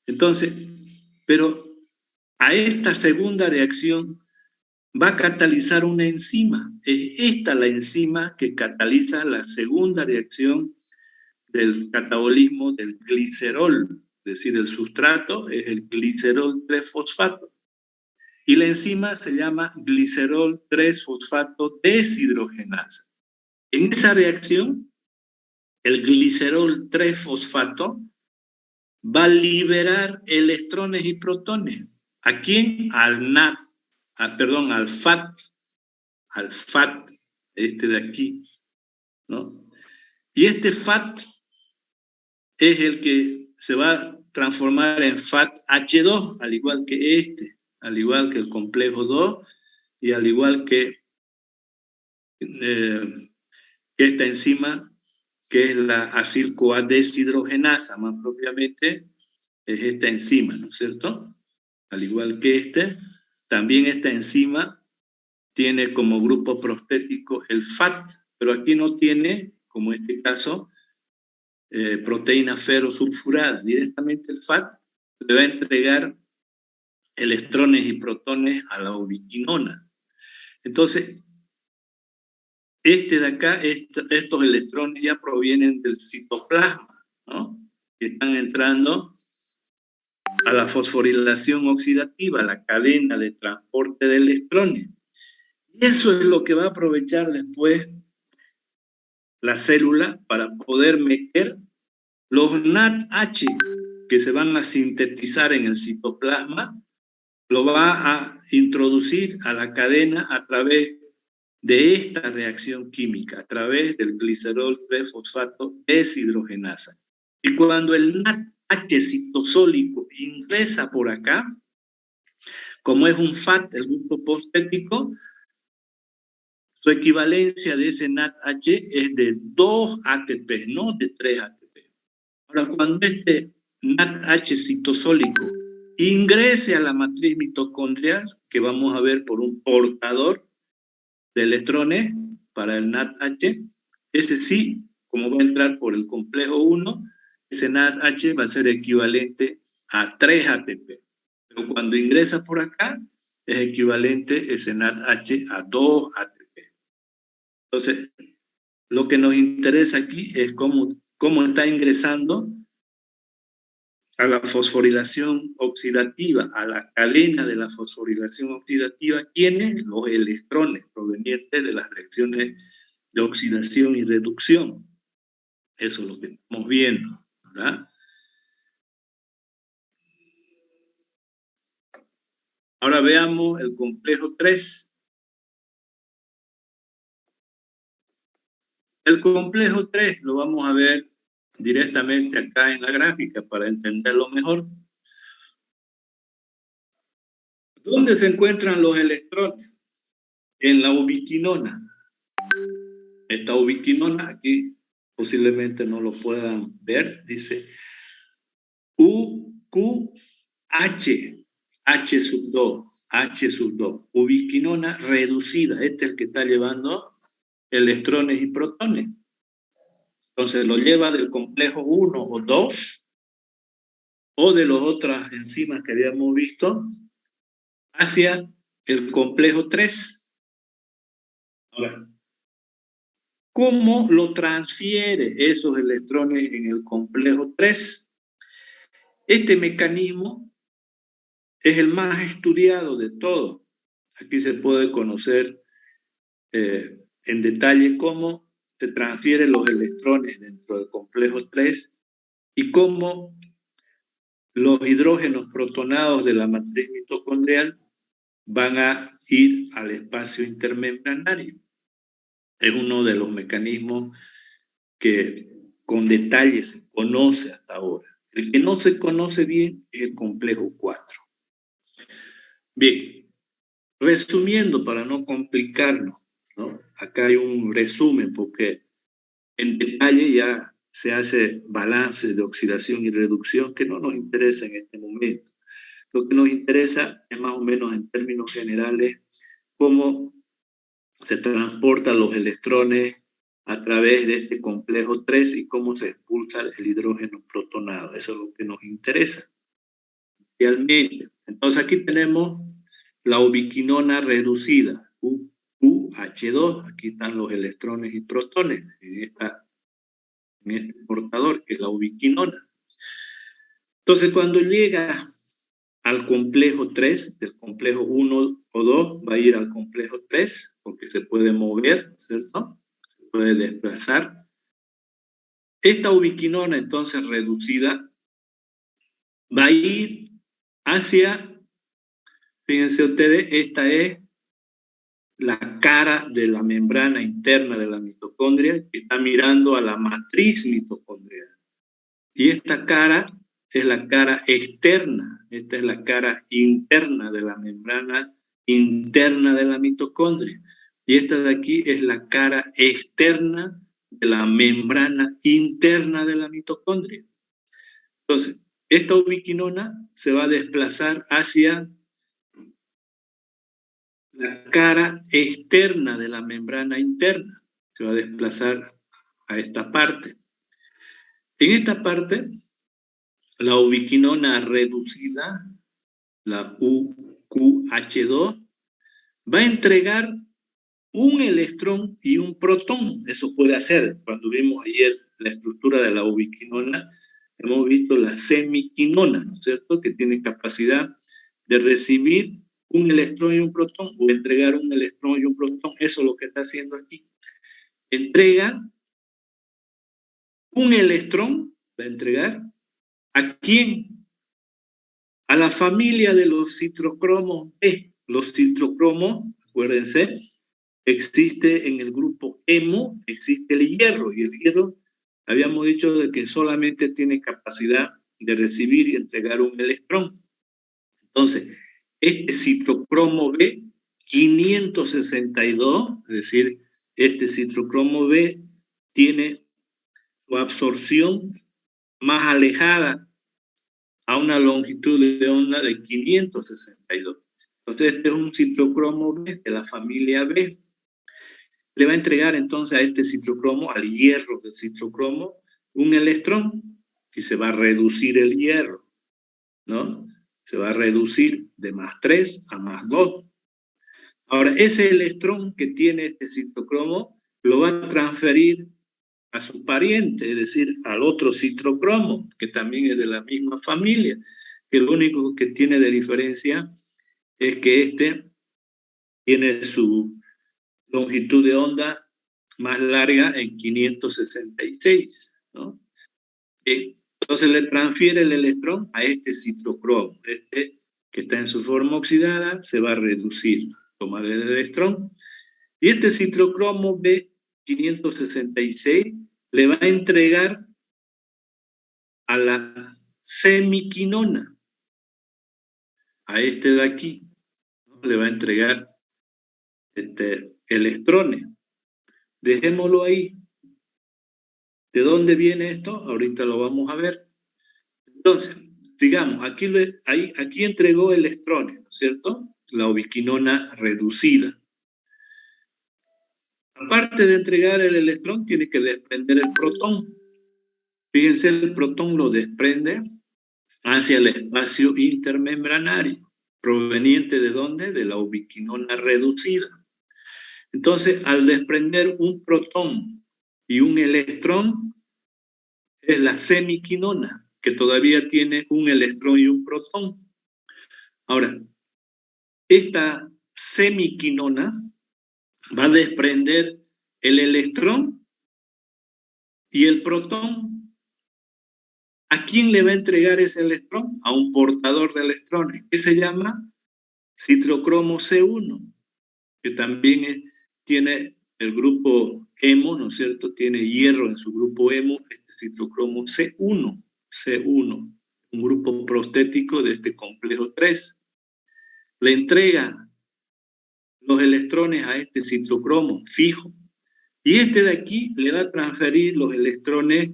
A: Entonces, pero a esta segunda reacción va a catalizar una enzima. Es esta la enzima que cataliza la segunda reacción del catabolismo del glicerol, es decir, el sustrato es el glicerol 3-fosfato. Y la enzima se llama glicerol 3-fosfato deshidrogenasa. En esa reacción, el glicerol 3-fosfato va a liberar electrones y protones. ¿A quién? Al NAT, al FAT, este de aquí, ¿no? Y este FAT es el que se va a transformar en FAT-H2, al igual que este, al igual que el complejo 2 y al igual que esta enzima que es la acil-CoA deshidrogenasa, más propiamente es esta enzima, ¿no es cierto? Al igual que también esta enzima tiene como grupo prostético el FAT, pero aquí no tiene, como en este caso, proteína ferrosulfurada. Directamente el FAT le va a entregar electrones y protones a la ubiquinona. Entonces, de acá, estos electrones ya provienen del citoplasma, ¿no? Que están entrando a la fosforilación oxidativa, la cadena de transporte de electrones. Y eso es lo que va a aprovechar después la célula para poder meter los NADH que se van a sintetizar en el citoplasma, lo va a introducir a la cadena a través de esta reacción química a través del glicerol 3-fosfato deshidrogenasa. Y cuando el NADH citosólico ingresa por acá, como es un FAT, el grupo fosfético, su equivalencia de ese NADH es de 2 ATP, no de 3 ATP. Ahora, cuando este NADH citosólico ingrese a la matriz mitocondrial, que vamos a ver por un portador de electrones para el NADH, ese sí, como va a entrar por el complejo 1, ese NADH va a ser equivalente a 3 ATP. Pero cuando ingresa por acá, es equivalente ese NADH a 2 ATP. Entonces, lo que nos interesa aquí es cómo está ingresando a la fosforilación oxidativa, a la cadena de la fosforilación oxidativa, ¿quiénes? Los electrones provenientes de las reacciones de oxidación y reducción. Eso es lo que estamos viendo, ¿verdad? Ahora veamos el complejo 3. El complejo 3 lo vamos a ver directamente acá en la gráfica para entenderlo mejor. ¿Dónde se encuentran los electrones? En la ubiquinona. Esta ubiquinona aquí posiblemente no lo puedan ver, dice UQH, H sub 2, H sub 2, ubiquinona reducida. Este es el que está llevando electrones y protones. Entonces lo lleva del complejo 1 o 2 o de las otras enzimas que habíamos visto hacia el complejo 3. Ahora, ¿cómo lo transfiere esos electrones en el complejo 3? Este mecanismo es el más estudiado de todos. Aquí se puede conocer en detalle cómo se transfieren los electrones dentro del complejo 3 y cómo los hidrógenos protonados de la matriz mitocondrial van a ir al espacio intermembranario. Es uno de los mecanismos que con detalle se conoce hasta ahora. El que no se conoce bien es el complejo 4. Bien, resumiendo para no complicarnos, ¿no? Acá hay un resumen porque en detalle ya se hace balance de oxidación y reducción que no nos interesa en este momento. Lo que nos interesa es más o menos en términos generales cómo se transportan los electrones a través de este complejo 3 y cómo se expulsa el hidrógeno protonado. Eso es lo que nos interesa. Realmente. Entonces aquí tenemos la ubiquinona reducida, UH2. Aquí están los electrones y protones en este portador, que es la ubiquinona. Entonces cuando llega al complejo 3, del complejo 1 o 2, va a ir al complejo 3, porque se puede mover, ¿cierto? Se puede desplazar. Esta ubiquinona, entonces, reducida, va a ir hacia, fíjense ustedes, esta es la cara de la membrana interna de la mitocondria, que está mirando a la matriz mitocondrial. Y esta cara es la cara externa, esta es la cara interna de la membrana interna de la mitocondria. Y esta de aquí es la cara externa de la membrana interna de la mitocondria. Entonces, esta ubiquinona se va a desplazar hacia la cara externa de la membrana interna. Se va a desplazar a esta parte. En esta parte, la ubiquinona reducida, la UQH2, va a entregar un electrón y un protón. Eso puede hacer. Cuando vimos ayer la estructura de la ubiquinona, hemos visto la semiquinona, ¿no es cierto?, que tiene capacidad de recibir un electrón y un protón, o entregar un electrón y un protón. Eso es lo que está haciendo aquí. Entrega un electrón, va a entregar, ¿a quién? A la familia de los citrocromos B. Los citrocromos, acuérdense, existe en el grupo hemo, existe el hierro, y el hierro habíamos dicho de que solamente tiene capacidad de recibir y entregar un electrón. Entonces, este citrocromo B 562, es decir, este citrocromo B tiene su absorción más alejada a una longitud de onda de 562. Entonces, este es un citrocromo B de la familia B. Le va a entregar entonces a este citrocromo, al hierro del citrocromo, un electrón y se va a reducir el hierro, ¿no? Se va a reducir de +3 a +2. Ahora, ese electrón que tiene este citrocromo lo va a transferir a su pariente, es decir, al otro citrocromo, que también es de la misma familia, que lo único que tiene de diferencia es que este tiene su longitud de onda más larga en 566, ¿no? Entonces le transfiere el electrón a este citrocromo. Este que está en su forma oxidada se va a reducir, tomar el electrón. Y este citrocromo B566 le va a entregar a la semiquinona, a este de aquí, ¿no? Le va a entregar electrones. Dejémoslo ahí. ¿De dónde viene esto? Ahorita lo vamos a ver. Entonces, sigamos. Aquí entregó electrones, ¿no es cierto? La ubiquinona reducida. Aparte de entregar el electrón, tiene que desprender el protón. Fíjense, el protón lo desprende hacia el espacio intermembranario. ¿Proveniente de dónde? De la ubiquinona reducida. Entonces, al desprender un protón y un electrón, es la semiquinona, que todavía tiene un electrón y un protón. Ahora, esta semiquinona va a desprender el electrón y el protón. ¿A quién le va a entregar ese electrón? A un portador de electrones, que se llama citrocromo C1, que también tiene el grupo hemo, ¿no es cierto? Tiene hierro en su grupo hemo, este citrocromo C1, un grupo prostético de este complejo 3. Le entrega los electrones a este citrocromo fijo, y este de aquí le va a transferir los electrones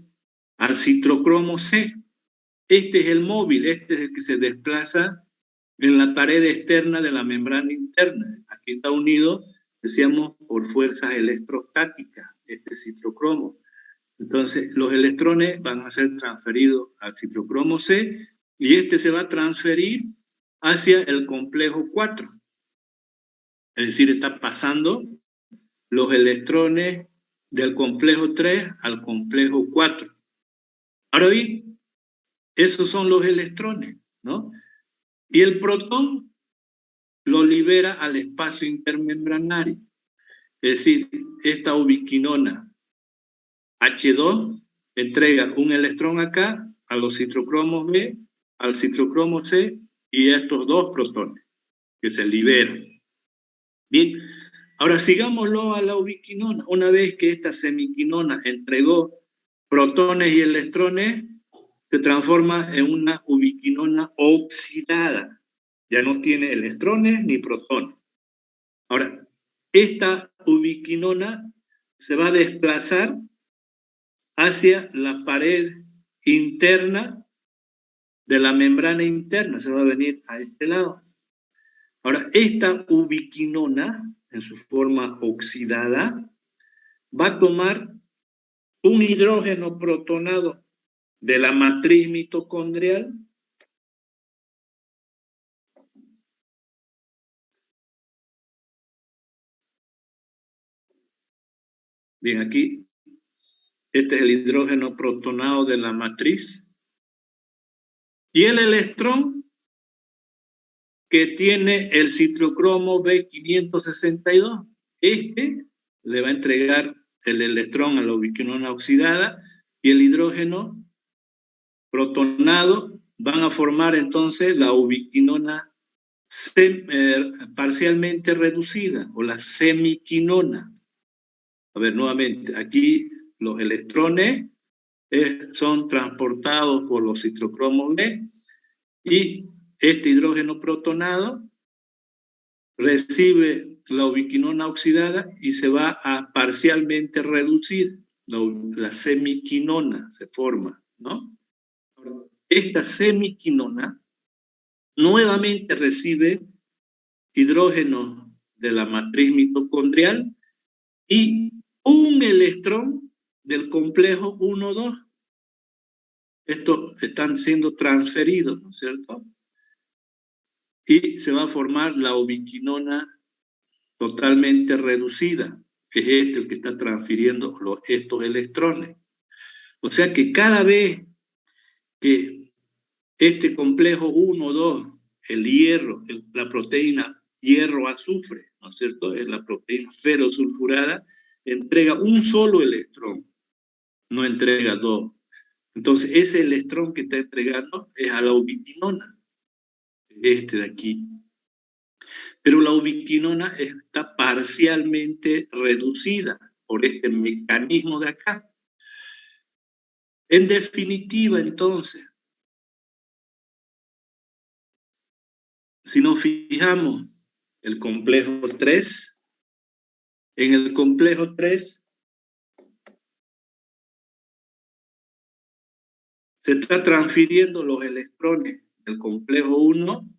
A: al citrocromo C. Este es el móvil, este es el que se desplaza en la pared externa de la membrana interna. Aquí está unido, decíamos, por fuerzas electrostáticas, este citrocromo. Entonces, los electrones van a ser transferidos al citrocromo C y este se va a transferir hacia el complejo 4. Es decir, está pasando los electrones del complejo 3 al complejo 4. Ahora bien, esos son los electrones, ¿no? Y el protón lo libera al espacio intermembranario. Es decir, esta ubiquinona H2 entrega un electrón acá a los citrocromos B, al citrocromo C y a estos dos protones que se liberan. Bien, ahora sigámoslo a la ubiquinona. Una vez que esta semiquinona entregó protones y electrones, se transforma en una ubiquinona oxidada. Ya no tiene electrones ni protones. Ahora, esta ubiquinona se va a desplazar hacia la pared interna de la membrana interna, se va a venir a este lado. Ahora, esta ubiquinona, en su forma oxidada, va a tomar un hidrógeno protonado de la matriz mitocondrial bien, aquí, este es el hidrógeno protonado de la matriz, y el electrón que tiene el citrocromo B562, este le va a entregar el electrón a la ubiquinona oxidada y el hidrógeno protonado van a formar entonces la ubiquinona parcialmente reducida o la semiquinona. A ver, nuevamente, aquí los electrones son transportados por los citocromos B y este hidrógeno protonado recibe la ubiquinona oxidada y se va a parcialmente reducir. La semiquinona se forma, ¿no? Esta semiquinona nuevamente recibe hidrógeno de la matriz mitocondrial y un electrón del complejo 1,2. Estos están siendo transferidos, ¿no es cierto? Y se va a formar la ubiquinona totalmente reducida, que es este el que está transfiriendo estos electrones. O sea que cada vez que este complejo 1,2, el hierro, la proteína hierro-azufre, ¿no es cierto? Es la proteína ferrosulfurada, entrega un solo electrón, no entrega dos. Entonces, ese electrón que está entregando es a la ubiquinona, este de aquí. Pero la ubiquinona está parcialmente reducida por este mecanismo de acá. En definitiva, entonces, si nos fijamos el complejo 3, en el complejo 3 se está transfiriendo los electrones del complejo 1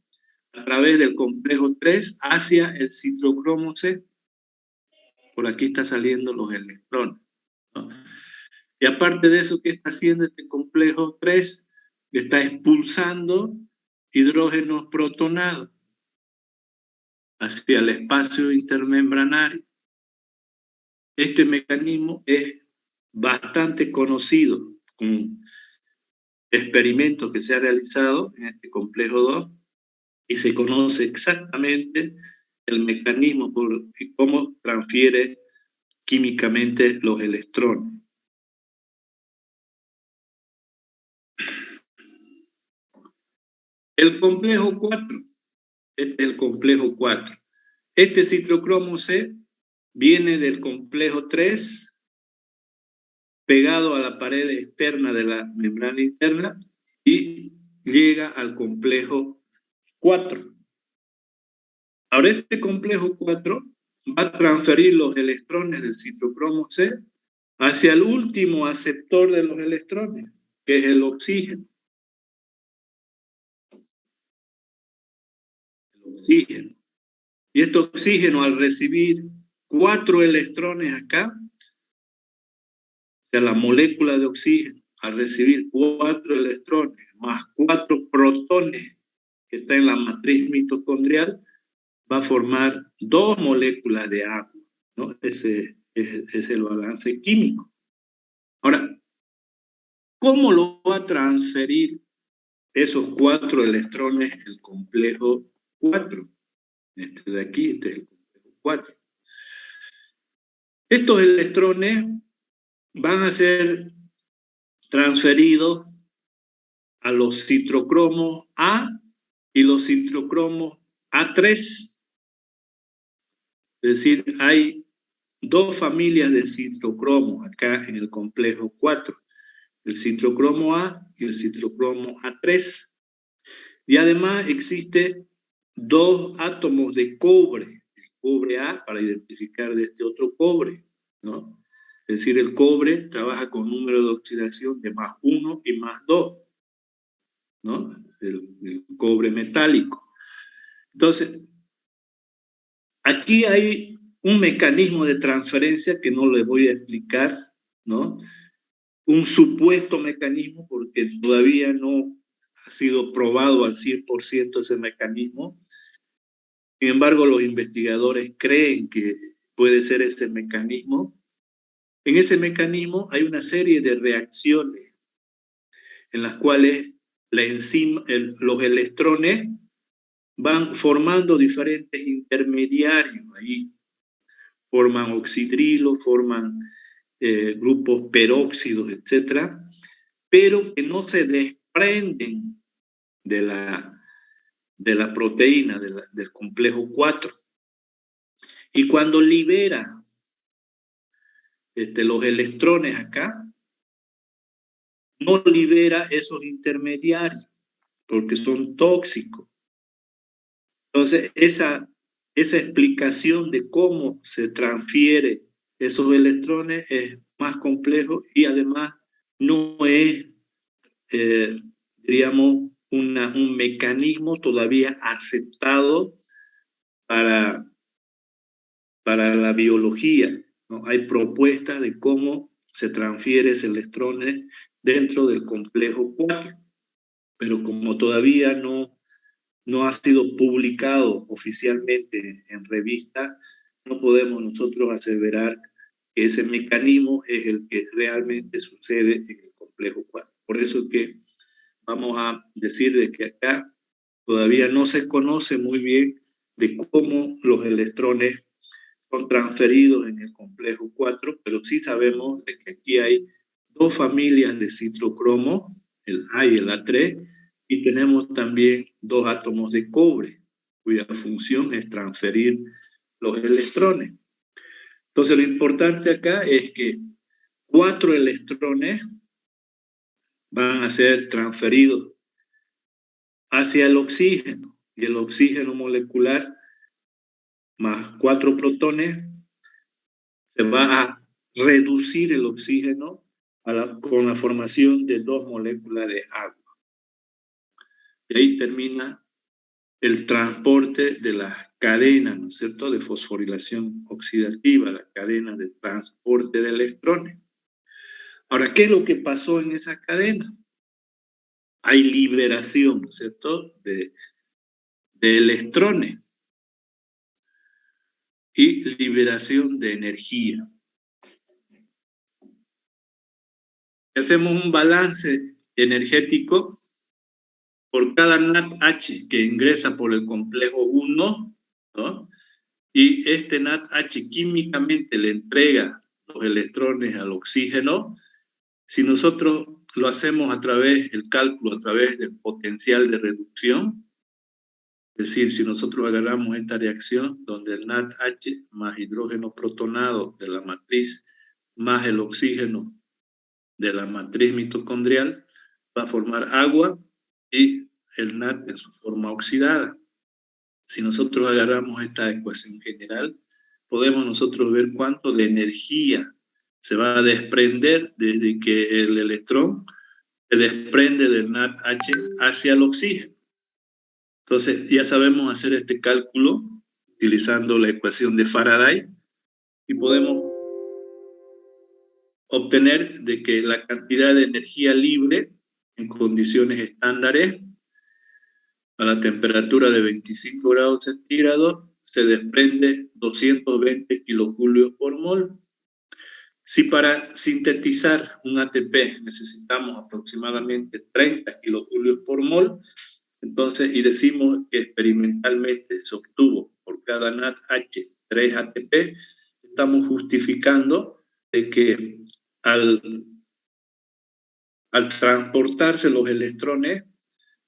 A: a través del complejo 3 hacia el citocromo C. Por aquí están saliendo los electrones, ¿no? Y aparte de eso, ¿qué está haciendo este complejo 3? Está expulsando hidrógenos protonados hacia el espacio intermembranario. Este mecanismo es bastante conocido con experimentos que se han realizado en este complejo 2 y se conoce exactamente el mecanismo y cómo transfiere químicamente los electrones. El complejo 4, este es el complejo 4. Este citocromo C viene del complejo 3, pegado a la pared externa de la membrana interna y llega al complejo 4. Ahora este complejo 4 va a transferir los electrones del citocromo C hacia el último aceptor de los electrones, que es el oxígeno. Y este oxígeno, al recibir 4 electrones acá, o sea, la molécula de oxígeno, al recibir 4 electrones más 4 protones que está en la matriz mitocondrial, va a formar 2 moléculas de agua, ¿no? Ese es el balance químico. Ahora, ¿cómo lo va a transferir esos 4 electrones el complejo 4? Este de aquí, este es el complejo 4. Estos electrones van a ser transferidos a los citocromos A y los citocromos A3. Es decir, hay 2 familias de citocromos acá en el complejo 4. El citocromo A y el citocromo A3. Y además existe 2 átomos de cobre, el cobre A para identificar de este otro cobre, ¿no? Es decir, el cobre trabaja con número de oxidación de +1 y +2, ¿no? El cobre metálico. Entonces, aquí hay un mecanismo de transferencia que no les voy a explicar, ¿no? Un supuesto mecanismo, porque todavía no ha sido probado al 100% ese mecanismo. Sin embargo, los investigadores creen que puede ser ese mecanismo. En ese mecanismo hay una serie de reacciones en las cuales los electrones van formando diferentes intermediarios ahí. Forman oxidrilos, forman grupos peróxidos, etcétera, pero que no se desprenden de la de la proteína del complejo 4. Y cuando libera los electrones acá, no libera esos intermediarios porque son tóxicos. Entonces, esa explicación de cómo se transfiere esos electrones es más complejo y además no es, diríamos, un mecanismo todavía aceptado para la biología, ¿no? Hay propuestas de cómo se transfiere ese electrones dentro del complejo 4, pero como todavía no ha sido publicado oficialmente en revistas, no podemos nosotros aseverar que ese mecanismo es el que realmente sucede en el complejo 4. Por eso es que vamos a decir de que acá todavía no se conoce muy bien de cómo los electrones son transferidos en el complejo 4, pero sí sabemos de que aquí hay dos familias de citrocromo, el A y el A3, y tenemos también dos átomos de cobre, cuya función es transferir los electrones. Entonces, lo importante acá es que 4 electrones van a ser transferidos hacia el oxígeno, y el oxígeno molecular más 4 protones se va a reducir el oxígeno con la formación de 2 moléculas de agua. Y ahí termina el transporte de las cadenas, ¿no es cierto?, de fosforilación oxidativa, la cadena de transporte de electrones. Ahora, ¿qué es lo que pasó en esa cadena? Hay liberación, ¿no es cierto?, de electrones y liberación de energía. Hacemos un balance energético por cada NADH que ingresa por el complejo 1, ¿no? Y este NADH químicamente le entrega los electrones al oxígeno. Si nosotros lo hacemos el cálculo a través del potencial de reducción, es decir, si nosotros agarramos esta reacción donde el NADH más hidrógeno protonado de la matriz más el oxígeno de la matriz mitocondrial va a formar agua y el NAD en su forma oxidada. Si nosotros agarramos esta ecuación general, podemos nosotros ver cuánto de energía se va a desprender desde que el electrón se desprende del NADH hacia el oxígeno. Entonces, ya sabemos hacer este cálculo utilizando la ecuación de Faraday y podemos obtener de que la cantidad de energía libre en condiciones estándares a la temperatura de 25 grados centígrados se desprende 220 kilojulios por mol. Si para sintetizar un ATP necesitamos aproximadamente 30 kilojulios por mol, entonces, y decimos que experimentalmente se obtuvo por cada NADH 3 ATP, estamos justificando de que al transportarse los electrones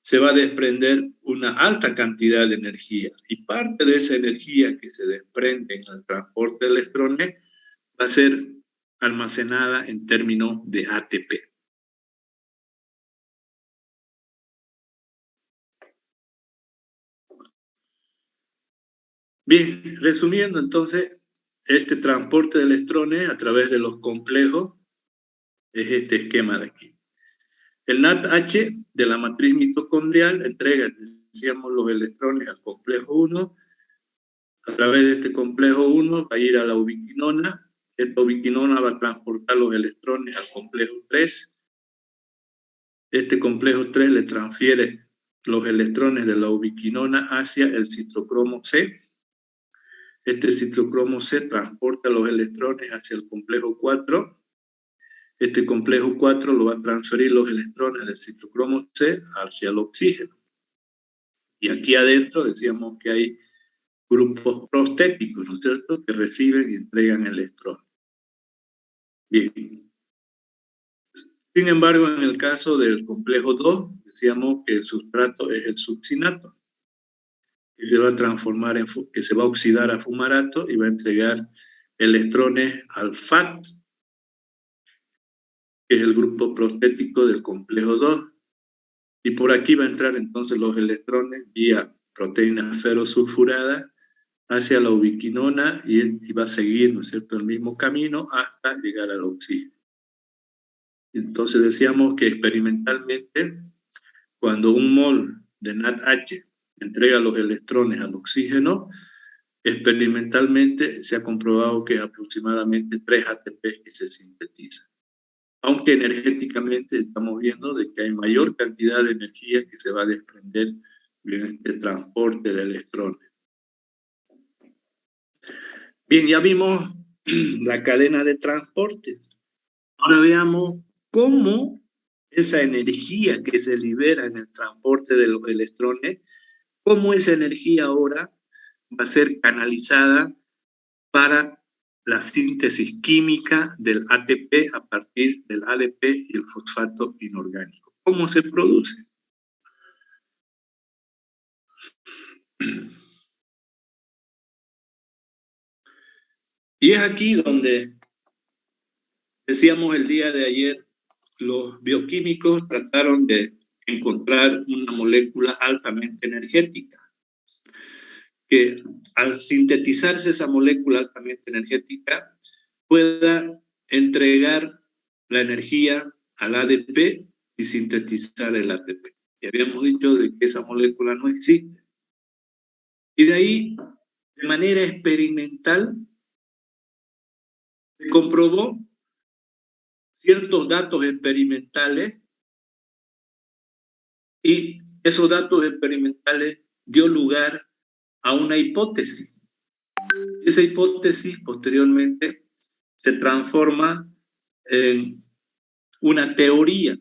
A: se va a desprender una alta cantidad de energía y parte de esa energía que se desprende en el transporte de electrones va a ser almacenada en términos de ATP. Bien, resumiendo entonces, este transporte de electrones a través de los complejos es este esquema de aquí. El NADH de la matriz mitocondrial entrega, decíamos, los electrones al complejo 1. A través de este complejo 1 va a ir a la ubiquinona. Esta ubiquinona va a transportar los electrones al complejo 3. Este complejo 3 le transfiere los electrones de la ubiquinona hacia el citrocromo C. Este citrocromo C transporta los electrones hacia el complejo 4. Este complejo 4 lo va a transferir los electrones del citrocromo C hacia el oxígeno. Y aquí adentro decíamos que hay grupos prostéticos, ¿no es cierto?, que reciben y entregan electrones. Bien. Sin embargo, en el caso del complejo 2, decíamos que el sustrato es el succinato. que se va a transformar que se va a oxidar a fumarato y va a entregar electrones al FAT, que es el grupo prostético del complejo 2. Y por aquí va a entrar entonces los electrones vía proteína ferrosulfurada hacia la ubiquinona y va a seguir, ¿no es cierto?, el mismo camino hasta llegar al oxígeno. Entonces decíamos que experimentalmente, cuando un mol de NADH entrega los electrones al oxígeno, experimentalmente se ha comprobado que es aproximadamente 3 ATP que se sintetizan. Aunque energéticamente estamos viendo de que hay mayor cantidad de energía que se va a desprender en este transporte de electrones. Bien, ya vimos la cadena de transporte. Ahora veamos cómo esa energía que se libera en el transporte de los electrones, cómo esa energía ahora va a ser canalizada para la síntesis química del ATP a partir del ADP y el fosfato inorgánico. ¿Cómo se produce? Y es aquí donde decíamos el día de ayer, los bioquímicos trataron de encontrar una molécula altamente energética, que al sintetizarse esa molécula altamente energética pueda entregar la energía al ADP y sintetizar el ATP. Y habíamos dicho de que esa molécula no existe. Y de ahí, de manera experimental, se comprobó ciertos datos experimentales y esos datos experimentales dio lugar a una hipótesis. Esa hipótesis posteriormente se transforma en una teoría,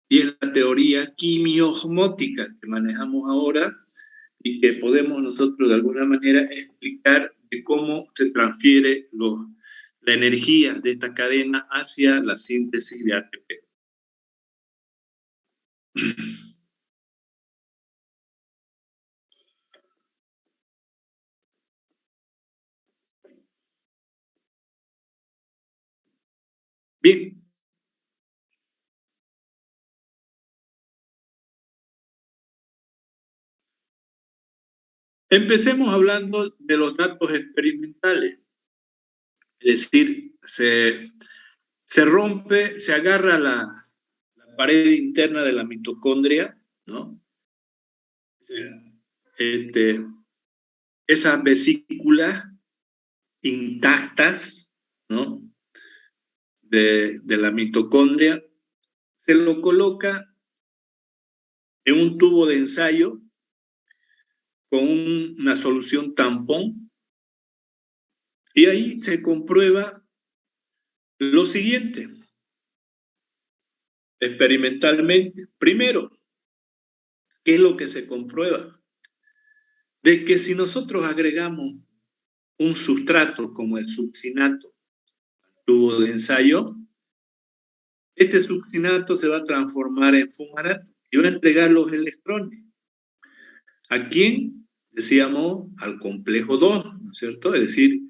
A: y es la teoría quimiosmótica que manejamos ahora y que podemos nosotros de alguna manera explicar de cómo se transfiere la energía de esta cadena hacia la síntesis de ATP. Bien. Empecemos hablando de los datos experimentales. Es decir, se rompe, se agarra la pared interna de la mitocondria, ¿no? Esas vesículas intactas, ¿no?, de la mitocondria, se lo coloca en un tubo de ensayo con una solución tampón y ahí se comprueba lo siguiente, experimentalmente. Primero, ¿qué es lo que se comprueba? De que si nosotros agregamos un sustrato como el succinato al tubo de ensayo, este succinato se va a transformar en fumarato y va a entregar los electrones. ¿A quién? Decíamos al complejo 2, ¿no es cierto? Es decir,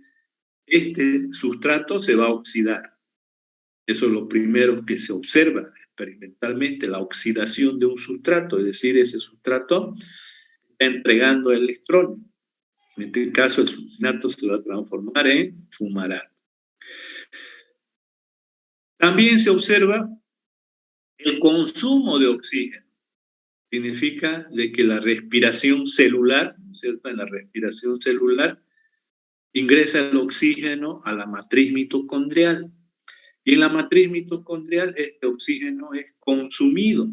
A: este sustrato se va a oxidar. Eso es lo primero que se observa experimentalmente, la oxidación de un sustrato, es decir, ese sustrato está entregando electrones. En este caso, el succinato se va a transformar en fumarato. También se observa el consumo de oxígeno. Significa de que la respiración celular, ¿no es cierto? En la respiración celular ingresa el oxígeno a la matriz mitocondrial. Y en la matriz mitocondrial este oxígeno es consumido.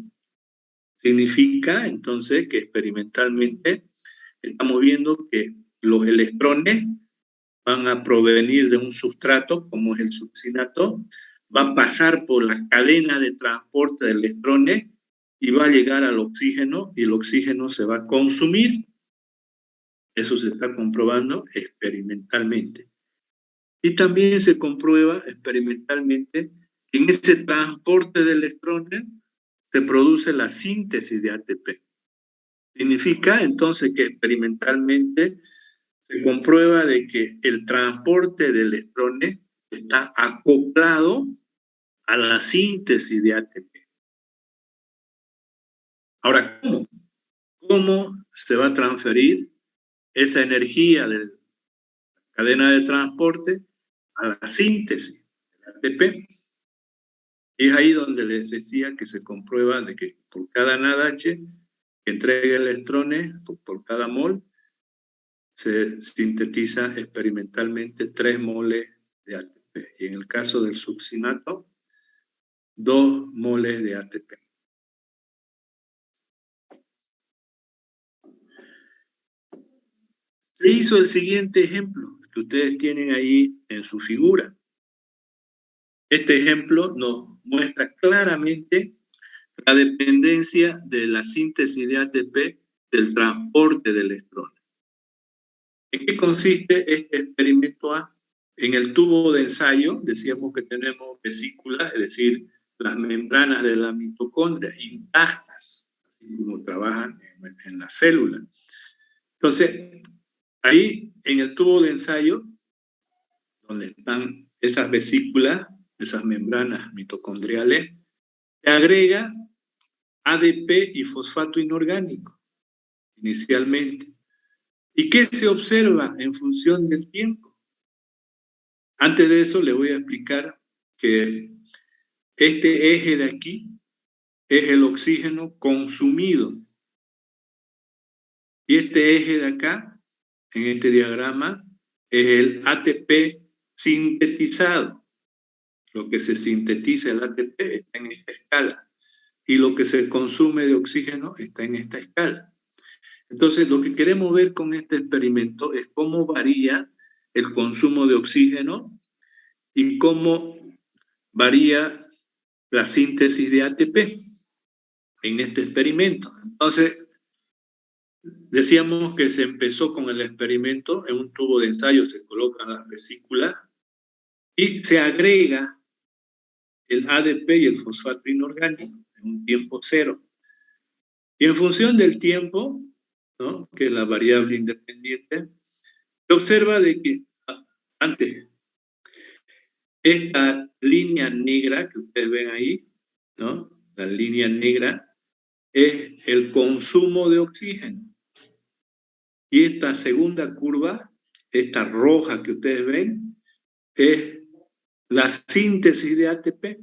A: Significa entonces que experimentalmente estamos viendo que los electrones van a provenir de un sustrato como es el succinato, va a pasar por la cadena de transporte de electrones y va a llegar al oxígeno y el oxígeno se va a consumir. Eso se está comprobando experimentalmente. Y también se comprueba experimentalmente que en ese transporte de electrones se produce la síntesis de ATP. Significa entonces que experimentalmente se comprueba de que el transporte de electrones está acoplado a la síntesis de ATP. Ahora, ¿cómo? ¿Cómo se va a transferir esa energía de la cadena de transporte a la síntesis del ATP? Y es ahí donde les decía que se comprueba de que por cada NADH que entrega electrones, por cada mol, se sintetiza experimentalmente 3 moles de ATP. Y en el caso del succinato, 2 moles de ATP. Se hizo el siguiente ejemplo que ustedes tienen ahí en su figura. Este ejemplo nos muestra claramente la dependencia de la síntesis de ATP del transporte de electrones. ¿En qué consiste este experimento A? En el tubo de ensayo decíamos que tenemos vesículas, es decir, las membranas de la mitocondria intactas, así como trabajan en la célula. Entonces, ahí en el tubo de ensayo, donde están esas vesículas, esas membranas mitocondriales, se agrega ADP y fosfato inorgánico inicialmente. ¿Y qué se observa en función del tiempo? Antes de eso les voy a explicar que este eje de aquí es el oxígeno consumido. Y este eje de acá, en este diagrama, es el ATP sintetizado. Lo que se sintetiza el ATP está en esta escala. Y lo que se consume de oxígeno está en esta escala. Entonces, lo que queremos ver con este experimento es cómo varía el consumo de oxígeno y cómo varía la síntesis de ATP en este experimento. Entonces, decíamos que se empezó con el experimento en un tubo de ensayo, se colocan las vesículas y se agrega el ADP y el fosfato inorgánico en un tiempo cero. Y en función del tiempo, ¿no?, que es la variable independiente, se observa de que antes esta línea negra que ustedes ven ahí, ¿no?, la línea negra es el consumo de oxígeno. Y esta segunda curva, esta roja que ustedes ven, es la síntesis de ATP.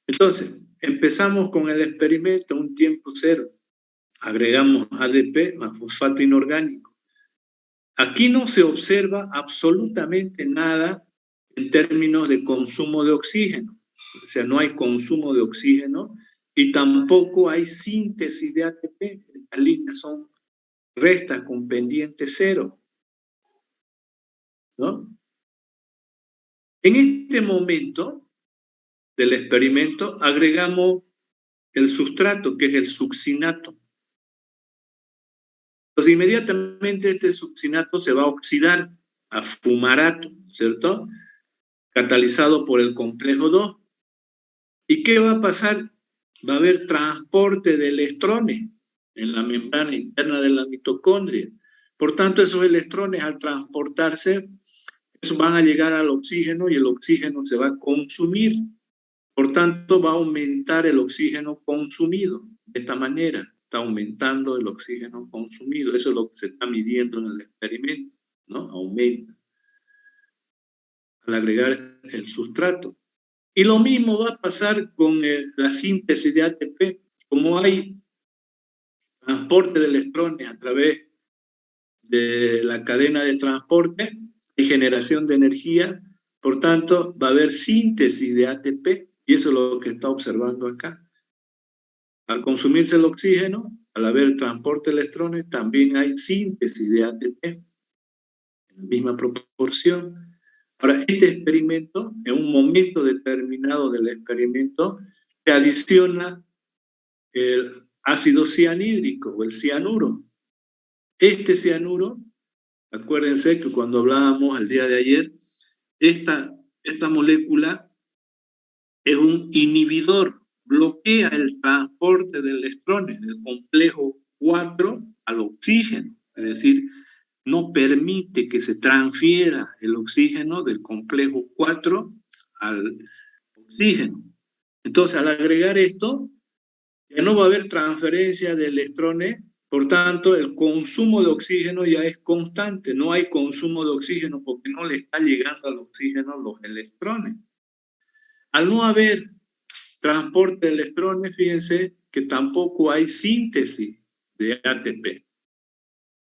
A: Entonces, empezamos con el experimento, un tiempo cero. Agregamos ADP más fosfato inorgánico. Aquí no se observa absolutamente nada en términos de consumo de oxígeno. O sea, no hay consumo de oxígeno y tampoco hay síntesis de ATP. Estas líneas son rectas con pendiente cero, ¿no? En este momento del experimento agregamos el sustrato, que es el succinato. Pues inmediatamente este succinato se va a oxidar a fumarato, ¿cierto?, catalizado por el complejo 2. ¿Y qué va a pasar? Va a haber transporte de electrones en la membrana interna de la mitocondria. Por tanto, esos electrones al transportarse van a llegar al oxígeno y el oxígeno se va a consumir. Por tanto, va a aumentar el oxígeno consumido. De esta manera, está aumentando el oxígeno consumido. Eso es lo que se está midiendo en el experimento, ¿no? Aumenta al agregar el sustrato. Y lo mismo va a pasar con la síntesis de ATP. Como hay transporte de electrones a través de la cadena de transporte y generación de energía, por tanto, va a haber síntesis de ATP, y eso es lo que está observando acá. Al consumirse el oxígeno, al haber transporte de electrones, también hay síntesis de ATP en la misma proporción. Ahora, este experimento, en un momento determinado del experimento, se adiciona el ácido cianhídrico o el cianuro. Este cianuro, acuérdense que cuando hablábamos el día de ayer, esta molécula es un inhibidor, bloquea el transporte de electrones en el complejo 4 al oxígeno, es decir, no permite que se transfiera el oxígeno del complejo 4 al oxígeno. Entonces, al agregar esto, ya no va a haber transferencia de electrones, por tanto, el consumo de oxígeno ya es constante, no hay consumo de oxígeno porque no le está llegando al oxígeno los electrones. Al no haber transporte de electrones, fíjense que tampoco hay síntesis de ATP.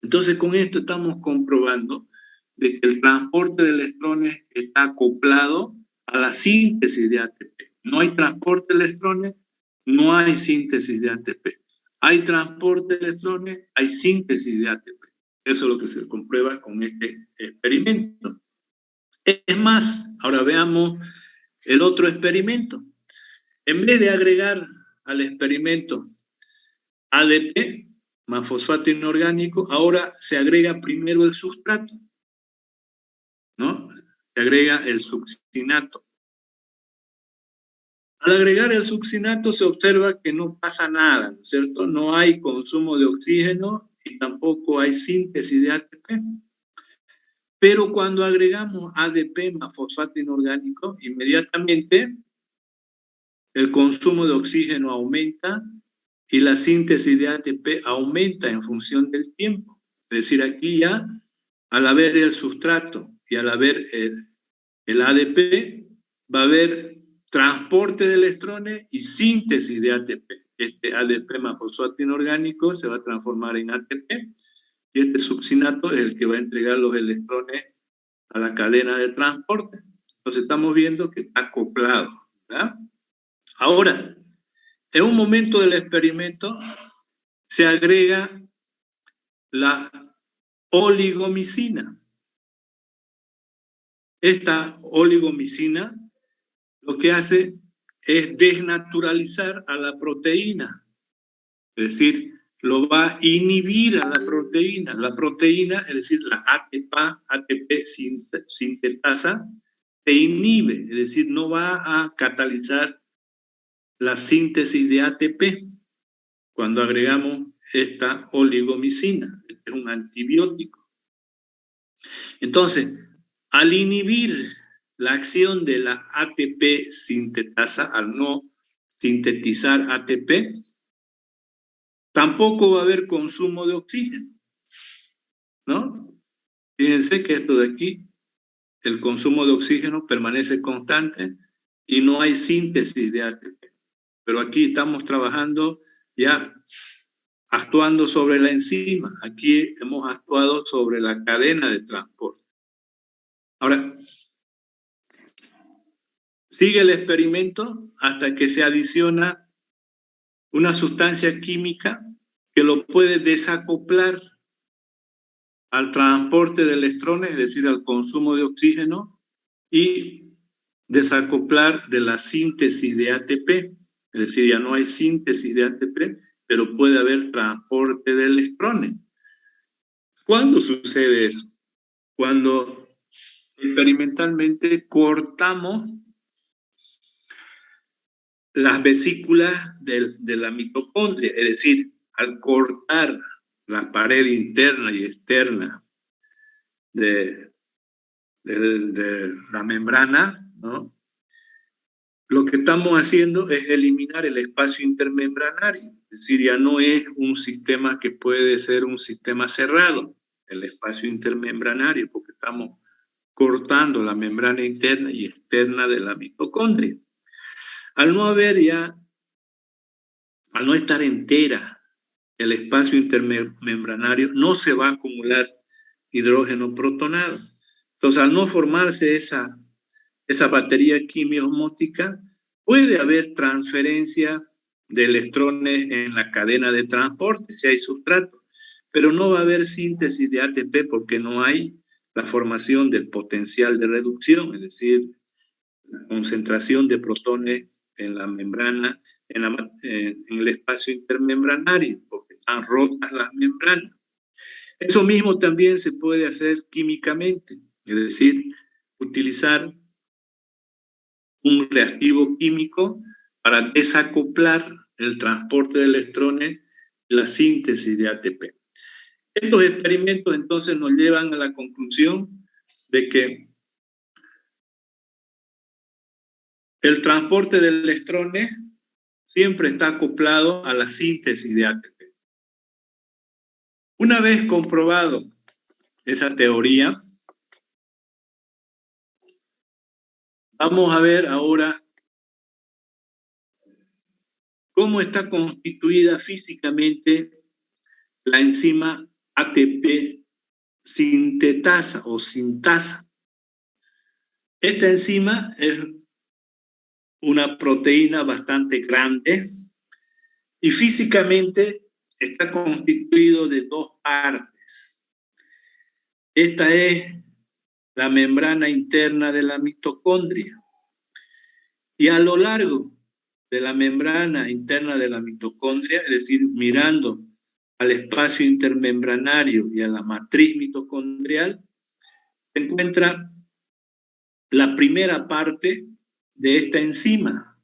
A: Entonces, con esto estamos comprobando de que el transporte de electrones está acoplado a la síntesis de ATP. No hay transporte de electrones, no hay síntesis de ATP. Hay transporte de electrones, hay síntesis de ATP. Eso es lo que se comprueba con este experimento. Es más, ahora veamos el otro experimento. En vez de agregar al experimento ADP más fosfato inorgánico, ahora se agrega primero el sustrato, ¿no? Se agrega el succinato. Al agregar el succinato se observa que no pasa nada, ¿no es cierto? No hay consumo de oxígeno y tampoco hay síntesis de ATP. Pero cuando agregamos ADP más fosfato inorgánico, inmediatamente el consumo de oxígeno aumenta y la síntesis de ATP aumenta en función del tiempo. Es decir, aquí ya, al haber el sustrato y al haber el ADP, va a haber transporte de electrones y síntesis de ATP. Este ADP más fosfato inorgánico se va a transformar en ATP y este succinato es el que va a entregar los electrones a la cadena de transporte. Entonces estamos viendo que está acoplado, ¿verdad? Ahora, en un momento del experimento se agrega la oligomicina. Esta oligomicina lo que hace es desnaturalizar a la proteína, es decir, lo va a inhibir a la proteína. La proteína, es decir, la ATP sintetasa, se inhibe, es decir, no va a catalizar la síntesis de ATP cuando agregamos esta oligomicina. Este es un antibiótico. Entonces, al inhibir la acción de la ATP sintetasa, al no sintetizar ATP, tampoco va a haber consumo de oxígeno, ¿no? Fíjense que esto de aquí, el consumo de oxígeno permanece constante y no hay síntesis de ATP. Pero aquí estamos trabajando ya actuando sobre la enzima. Aquí hemos actuado sobre la cadena de transporte. Ahora, sigue el experimento hasta que se adiciona una sustancia química que lo puede desacoplar al transporte de electrones, es decir, al consumo de oxígeno, y desacoplar de la síntesis de ATP, es decir, ya no hay síntesis de ATP, pero puede haber transporte de electrones. ¿Cuándo sucede eso? Cuando experimentalmente cortamos las vesículas de la mitocondria, es decir, al cortar la pared interna y externa de la membrana, ¿no? Lo que estamos haciendo es eliminar el espacio intermembranario, es decir, ya no es un sistema que puede ser un sistema cerrado, el espacio intermembranario, porque estamos cortando la membrana interna y externa de la mitocondria. Al no haber ya, al no estar entera el espacio intermembranario, no se va a acumular hidrógeno protonado. Entonces, al no formarse esa batería quimiosmótica, puede haber transferencia de electrones en la cadena de transporte, si hay sustrato, pero no va a haber síntesis de ATP porque no hay la formación del potencial de reducción, es decir, la concentración de protones en la membrana, en el espacio intermembranario, porque están rotas las membranas. Eso mismo también se puede hacer químicamente, es decir, utilizar un reactivo químico para desacoplar el transporte de electrones la síntesis de ATP. Estos experimentos entonces nos llevan a la conclusión de que el transporte de electrones siempre está acoplado a la síntesis de ATP. Una vez comprobado esa teoría, vamos a ver ahora cómo está constituida físicamente la enzima ATP sintetasa o sintasa. Esta enzima es una proteína bastante grande y físicamente está constituido de dos partes. Esta es la membrana interna de la mitocondria. Y a lo largo de la membrana interna de la mitocondria, es decir, mirando al espacio intermembranario y a la matriz mitocondrial, se encuentra la primera parte de esta enzima.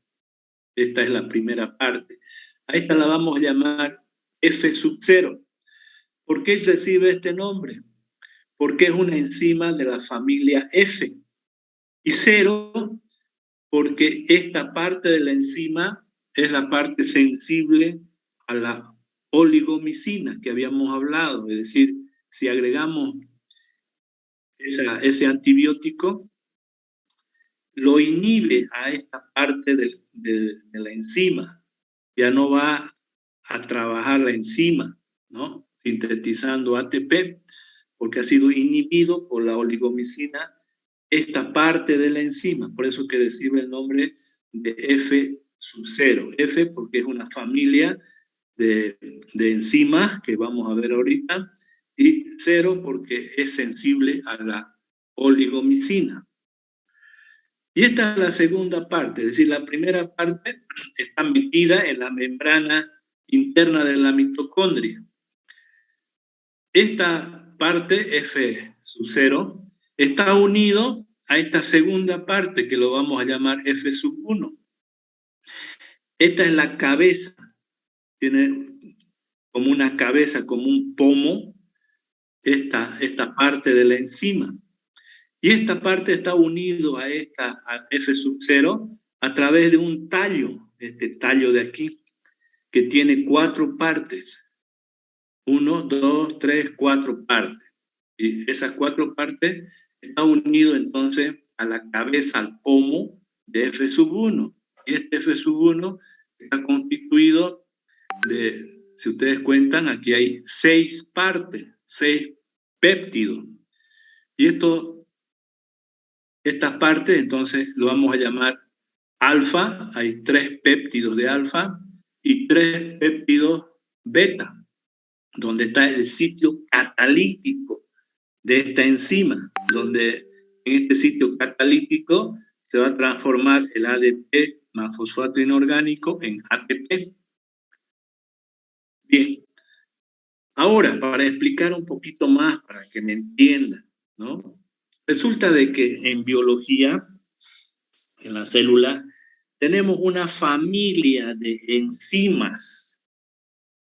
A: Esta es la primera parte. A esta la vamos a llamar F0. ¿Por qué recibe este nombre? Porque es una enzima de la familia F. Y 0, porque esta parte de la enzima es la parte sensible a la oligomicina que habíamos hablado. Es decir, si agregamos ese antibiótico, lo inhibe a esta parte de la enzima. Ya no va a trabajar la enzima, ¿no? Sintetizando ATP, porque ha sido inhibido por la oligomicina esta parte de la enzima. Por eso que recibe el nombre de F0. F porque es una familia de enzimas que vamos a ver ahorita, y 0 porque es sensible a la oligomicina. Y esta es la segunda parte, es decir, la primera parte está metida en la membrana interna de la mitocondria. Esta parte, F0, está unido a esta segunda parte que lo vamos a llamar F1. Esta es la cabeza, tiene como una cabeza, como un pomo, esta parte de la enzima. Y esta parte está unido a esta a F0 a través de un tallo, este tallo de aquí, que tiene 4 partes. 1, 2, 3, 4 partes. Y esas 4 partes están unidas entonces a la cabeza, al pomo de F1. Y este F1 está constituido de, si ustedes cuentan, aquí hay 6 partes, 6 péptidos. Y estas partes entonces lo vamos a llamar alfa. Hay 3 péptidos de alfa y 3 péptidos beta, donde está el sitio catalítico de esta enzima, donde en este sitio catalítico se va a transformar el ADP más fosfato inorgánico en ATP. Bien, ahora para explicar un poquito más, para que me entiendan, ¿no? Resulta de que en biología, en la célula, tenemos una familia de enzimas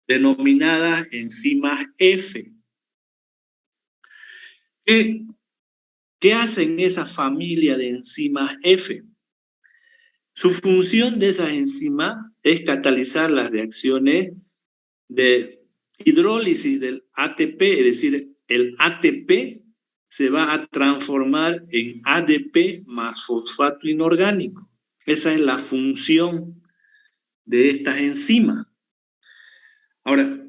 A: denominadas enzimas F. ¿Qué hacen esa familia de enzimas F? Su función de esas enzimas es catalizar las reacciones de hidrólisis del ATP, es decir, el ATP se va a transformar en ADP más fosfato inorgánico. Esa es la función de estas enzimas. Ahora,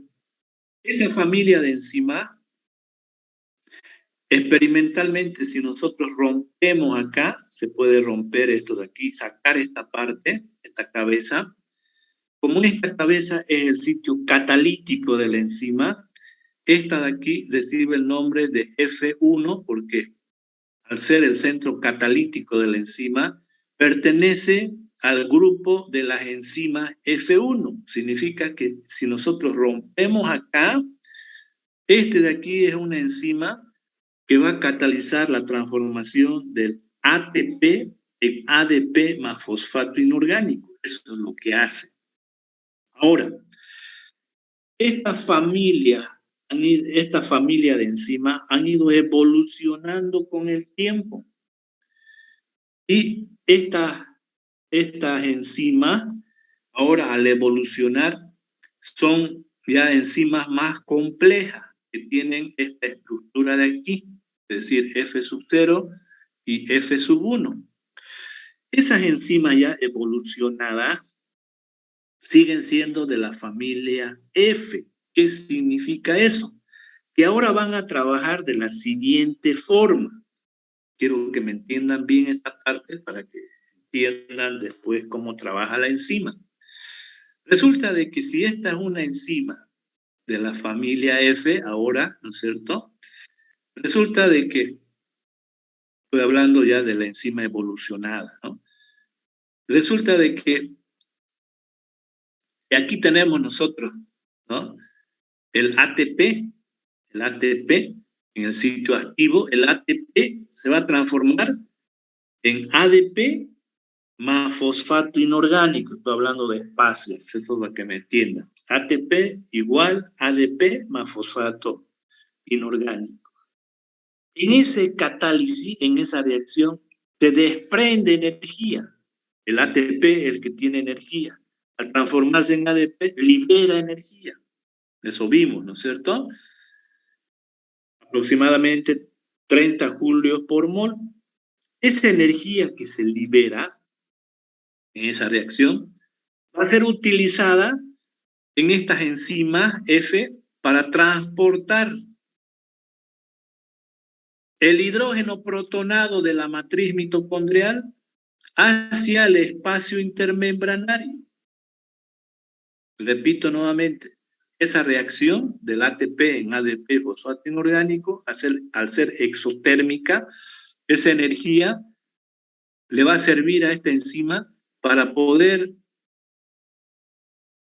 A: esa familia de enzimas, experimentalmente, si nosotros rompemos acá, se puede romper esto de aquí, sacar esta parte, esta cabeza. Como esta cabeza es el sitio catalítico de la enzima, esta de aquí recibe el nombre de F1 porque al ser el centro catalítico de la enzima, pertenece al grupo de las enzimas F1. Significa que si nosotros rompemos acá, este de aquí es una enzima que va a catalizar la transformación del ATP en ADP más fosfato inorgánico. Eso es lo que hace. Ahora, esta familia de enzimas han ido evolucionando con el tiempo. Y estas enzimas, ahora al evolucionar, son ya enzimas más complejas, que tienen esta estructura de aquí, es decir, F sub 0 y F sub 1. Esas enzimas ya evolucionadas siguen siendo de la familia F. ¿Qué significa eso? Que ahora van a trabajar de la siguiente forma. Quiero que me entiendan bien esta parte para que entiendan después cómo trabaja la enzima. Resulta de que si esta es una enzima de la familia F, ahora, ¿no es cierto? Resulta de que, estoy hablando ya de la enzima evolucionada, ¿no? Resulta de que aquí tenemos nosotros, ¿no? El ATP en el sitio activo, el ATP se va a transformar en ADP más fosfato inorgánico. Estoy hablando de espacio, eso es para que me entiendan. ATP igual ADP más fosfato inorgánico. En ese catálisis, en esa reacción, se desprende energía. El ATP es el que tiene energía. Al transformarse en ADP, libera energía. Eso vimos, ¿no es cierto? Aproximadamente 30 julios por mol. Esa energía que se libera en esa reacción va a ser utilizada en estas enzimas F para transportar el hidrógeno protonado de la matriz mitocondrial hacia el espacio intermembranario. Repito nuevamente, esa reacción del ATP en ADP fosfato inorgánico, al ser exotérmica, esa energía le va a servir a esta enzima para poder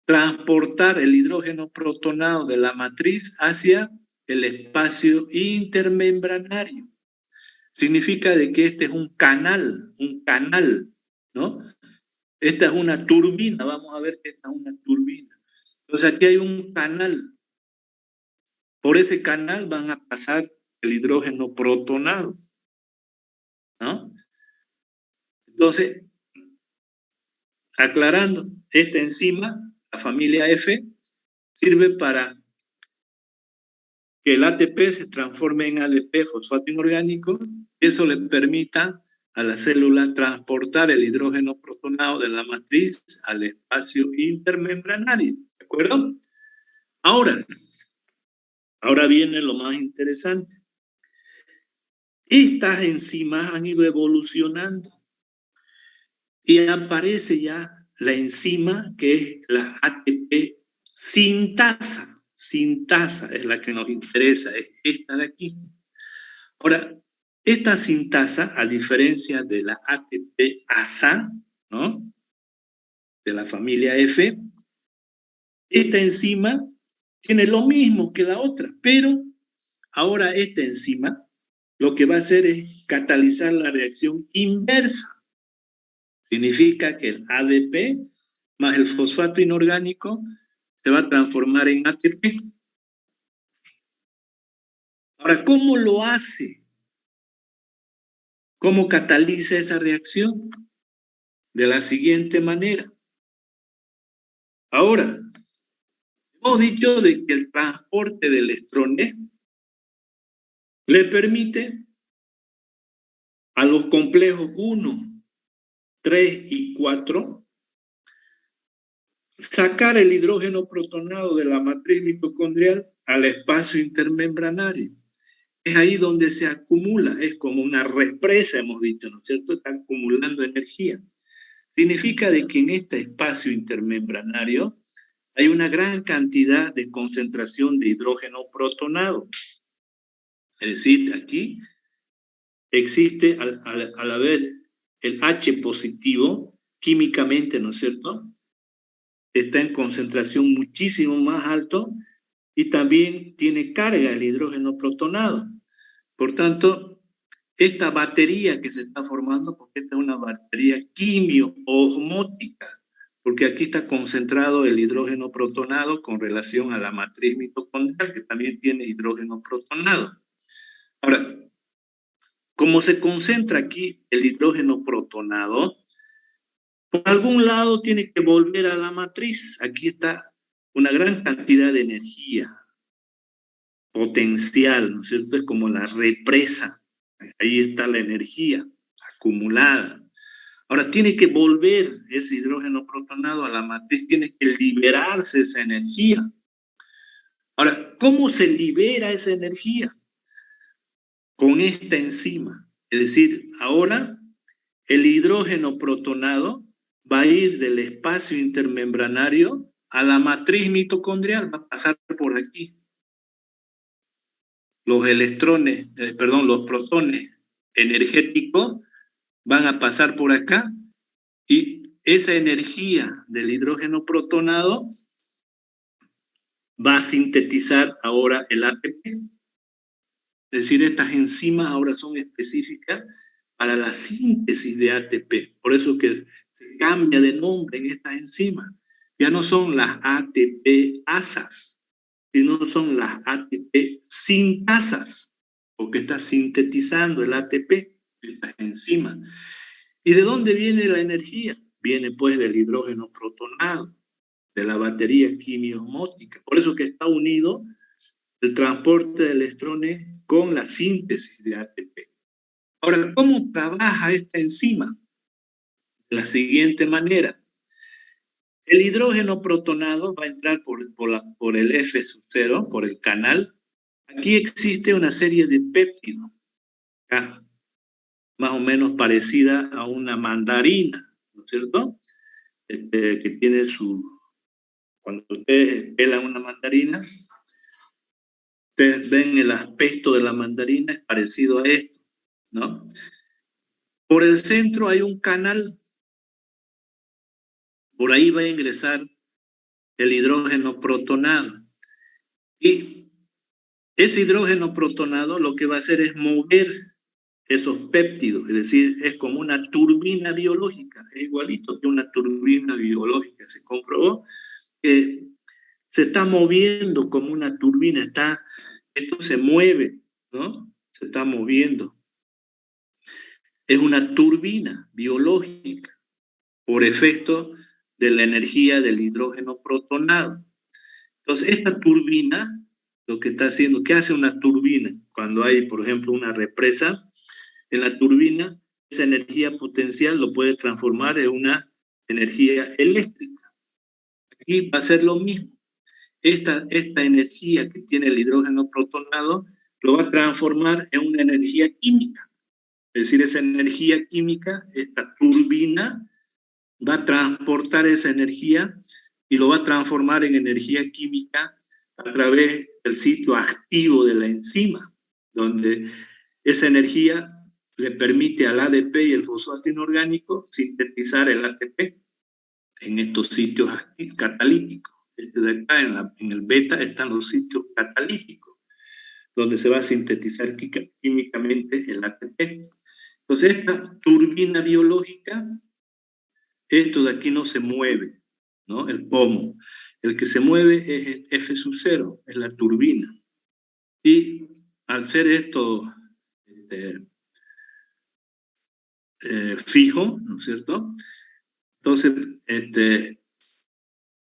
A: transportar el hidrógeno protonado de la matriz hacia el espacio intermembranario. Significa de que este es un canal, ¿no? Esta es una turbina, vamos a ver que esta es una turbina. Entonces aquí hay un canal. Por ese canal van a pasar el hidrógeno protonado, ¿no? Entonces, aclarando, esta enzima, la familia F, sirve para que el ATP se transforme en ADP, fosfato inorgánico, y eso le permita a la célula transportar el hidrógeno protonado de la matriz al espacio intermembranario. ¿De acuerdo? Ahora viene lo más interesante. Estas enzimas han ido evolucionando y aparece ya la enzima que es la ATP sintasa. Sintasa es la que nos interesa, es esta de aquí. Ahora, esta sintasa, a diferencia de la ATP ASA, ¿no? De la familia F, esta enzima tiene lo mismo que la otra, pero ahora esta enzima lo que va a hacer es catalizar la reacción inversa. Significa que el ADP más el fosfato inorgánico se va a transformar en ATP. Ahora, ¿cómo lo hace? ¿Cómo cataliza esa reacción? De la siguiente manera. Ahora, hemos dicho de que el transporte de electrones le permite a los complejos 1, 3 y 4 sacar el hidrógeno protonado de la matriz mitocondrial al espacio intermembranario. Es ahí donde se acumula, es como una represa, hemos dicho, ¿no es cierto? Está acumulando energía. Significa de que en este espacio intermembranario hay una gran cantidad de concentración de hidrógeno protonado. Es decir, aquí existe, al haber el H positivo, químicamente, ¿no es cierto?, está en concentración muchísimo más alto y también tiene carga el hidrógeno protonado. Por tanto, esta batería que se está formando, porque esta es una batería quimio-osmótica, porque aquí está concentrado el hidrógeno protonado con relación a la matriz mitocondrial, que también tiene hidrógeno protonado. Ahora, como se concentra aquí el hidrógeno protonado, por algún lado tiene que volver a la matriz. Aquí está una gran cantidad de energía potencial, ¿no es cierto? Es como la represa. Ahí está la energía acumulada. Ahora tiene que volver ese hidrógeno protonado a la matriz, tiene que liberarse esa energía. Ahora, ¿cómo se libera esa energía? Con esta enzima. Es decir, ahora el hidrógeno protonado va a ir del espacio intermembranario a la matriz mitocondrial, va a pasar por aquí. Los electrones, los protones energéticos van a pasar por acá y esa energía del hidrógeno protonado va a sintetizar ahora el ATP. Es decir, estas enzimas ahora son específicas para la síntesis de ATP. Por eso que se cambia de nombre en estas enzimas. Ya no son las ATP-asas, sino son las ATP sintasas, porque está sintetizando el ATP, estas enzimas. ¿Y de dónde viene la energía? Viene pues del hidrógeno protonado, de la batería quimiosmótica. Por eso que está unido el transporte de electrones con la síntesis de ATP. Ahora, ¿cómo trabaja esta enzima? De la siguiente manera. El hidrógeno protonado va a entrar por el F0, por el canal. Aquí existe una serie de péptidos, más o menos parecida a una mandarina, ¿no es cierto? Que tiene cuando ustedes pelan una mandarina, ustedes ven el aspecto de la mandarina, es parecido a esto, ¿no? Por el centro hay un canal, por ahí va a ingresar el hidrógeno protonado. Y ese hidrógeno protonado lo que va a hacer es mover esos péptidos, es decir, es como una turbina biológica, es igualito que una turbina biológica. Se comprobó que se está moviendo como una turbina, esto se mueve, ¿no? Se está moviendo. Es una turbina biológica por efecto de la energía del hidrógeno protonado. Entonces, esta turbina, lo que está haciendo, ¿qué hace una turbina? Cuando hay, por ejemplo, una represa, en la turbina, esa energía potencial lo puede transformar en una energía eléctrica. Aquí va a ser lo mismo. Esta energía que tiene el hidrógeno protonado lo va a transformar en una energía química. Es decir, esa energía química, esta turbina, va a transportar esa energía y lo va a transformar en energía química a través del sitio activo de la enzima, donde esa energía le permite al ADP y el fosfato inorgánico sintetizar el ATP en estos sitios catalíticos. De acá en el beta están los sitios catalíticos, donde se va a sintetizar químicamente el ATP. Entonces, esta turbina biológica, esto de aquí no se mueve, ¿no? El pomo. El que se mueve es el F0, es la turbina. Y al ser esto fijo, ¿no es cierto? Entonces,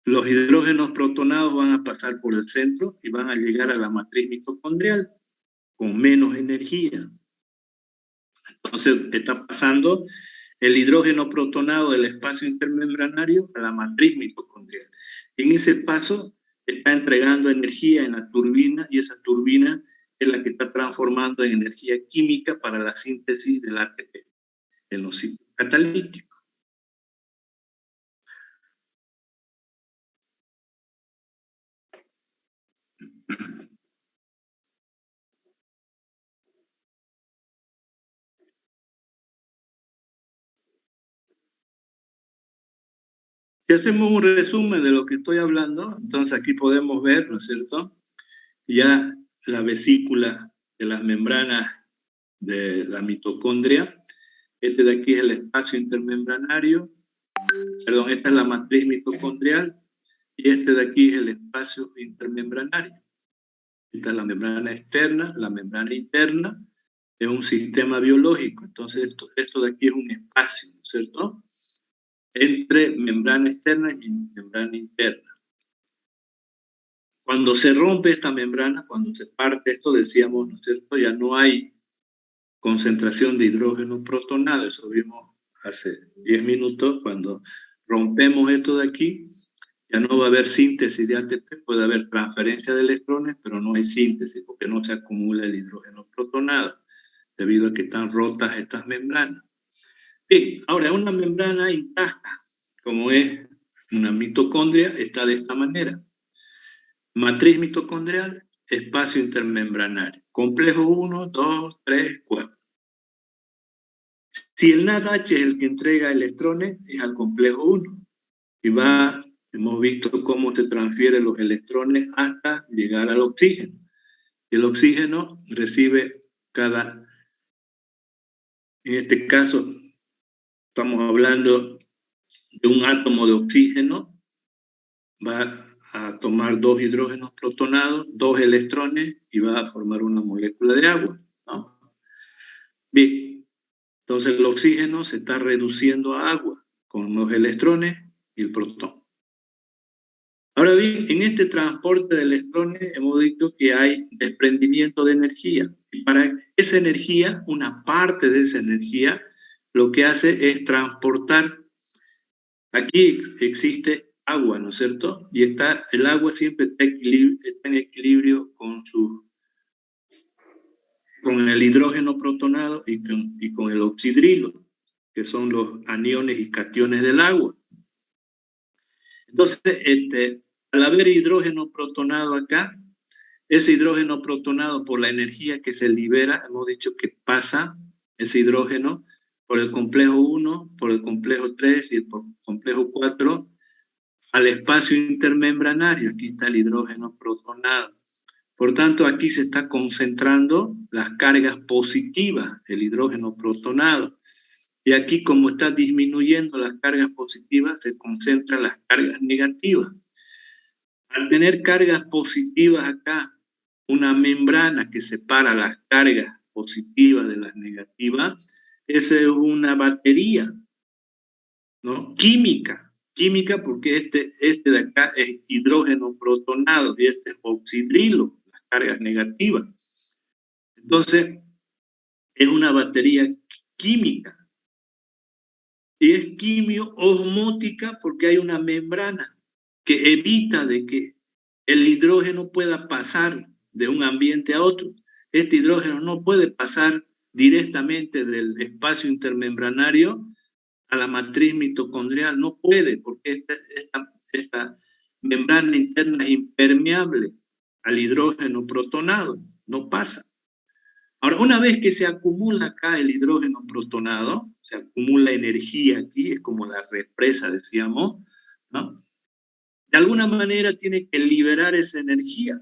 A: los hidrógenos protonados van a pasar por el centro y van a llegar a la matriz mitocondrial con menos energía. Entonces, está pasando el hidrógeno protonado del espacio intermembranario a la matriz mitocondrial. En ese paso está entregando energía en la turbina y esa turbina es la que está transformando en energía química para la síntesis del ATP en los sitios catalíticos. Si hacemos un resumen de lo que estoy hablando, entonces aquí podemos ver, ¿no es cierto?, ya la vesícula de las membranas de la mitocondria. Este de aquí es el espacio intermembranario, perdón, esta es la matriz mitocondrial y este de aquí es el espacio intermembranario. Esta es la membrana externa, la membrana interna, es un sistema biológico. Entonces esto de aquí es un espacio, ¿no es cierto?, entre membrana externa y membrana interna. Cuando se rompe esta membrana, cuando se parte esto, decíamos, ¿no es cierto?, ya no hay concentración de hidrógeno protonado. Eso vimos hace 10 minutos. Cuando rompemos esto de aquí, ya no va a haber síntesis de ATP, puede haber transferencia de electrones, pero no hay síntesis porque no se acumula el hidrógeno protonado, debido a que están rotas estas membranas. Bien, ahora una membrana intacta, como es una mitocondria, está de esta manera. Matriz mitocondrial, espacio intermembranario, complejo 1, 2, 3, 4. Si el NADH es el que entrega electrones, es al complejo 1. Y hemos visto cómo se transfieren los electrones hasta llegar al oxígeno. El oxígeno recibe en este caso, estamos hablando de un átomo de oxígeno, va a tomar 2 hidrógenos protonados, 2 electrones y va a formar una molécula de agua, ¿no? Bien, entonces el oxígeno se está reduciendo a agua con los electrones y el protón. Ahora bien, en este transporte de electrones hemos dicho que hay desprendimiento de energía. Y para esa energía, una parte de esa energía, lo que hace es transportar. Aquí existe agua, ¿no es cierto? Y el agua siempre está en equilibrio con el hidrógeno protonado y con el oxidrilo, que son los aniones y cationes del agua. Entonces, al haber hidrógeno protonado acá, ese hidrógeno protonado, por la energía que se libera, hemos dicho que pasa ese hidrógeno por el complejo 1, por el complejo 3 y por el complejo 4 al espacio intermembranario. Aquí está el hidrógeno protonado. Por tanto, aquí se está concentrando las cargas positivas del hidrógeno protonado. Y aquí, como está disminuyendo las cargas positivas, se concentran las cargas negativas. Al tener cargas positivas acá, una membrana que separa las cargas positivas de las negativas, esa es una batería, ¿no? Química porque este de acá es hidrógeno protonado y este es oxidrilo, las cargas negativas. Entonces, es una batería química. Y es quimio-osmótica porque hay una membrana que evita de que el hidrógeno pueda pasar de un ambiente a otro. Este hidrógeno no puede pasar directamente del espacio intermembranario a la matriz mitocondrial, no puede, porque esta membrana interna es impermeable al hidrógeno protonado, no pasa. Ahora, una vez que se acumula acá el hidrógeno protonado, se acumula energía aquí, es como la represa, decíamos, ¿no? De alguna manera tiene que liberar esa energía,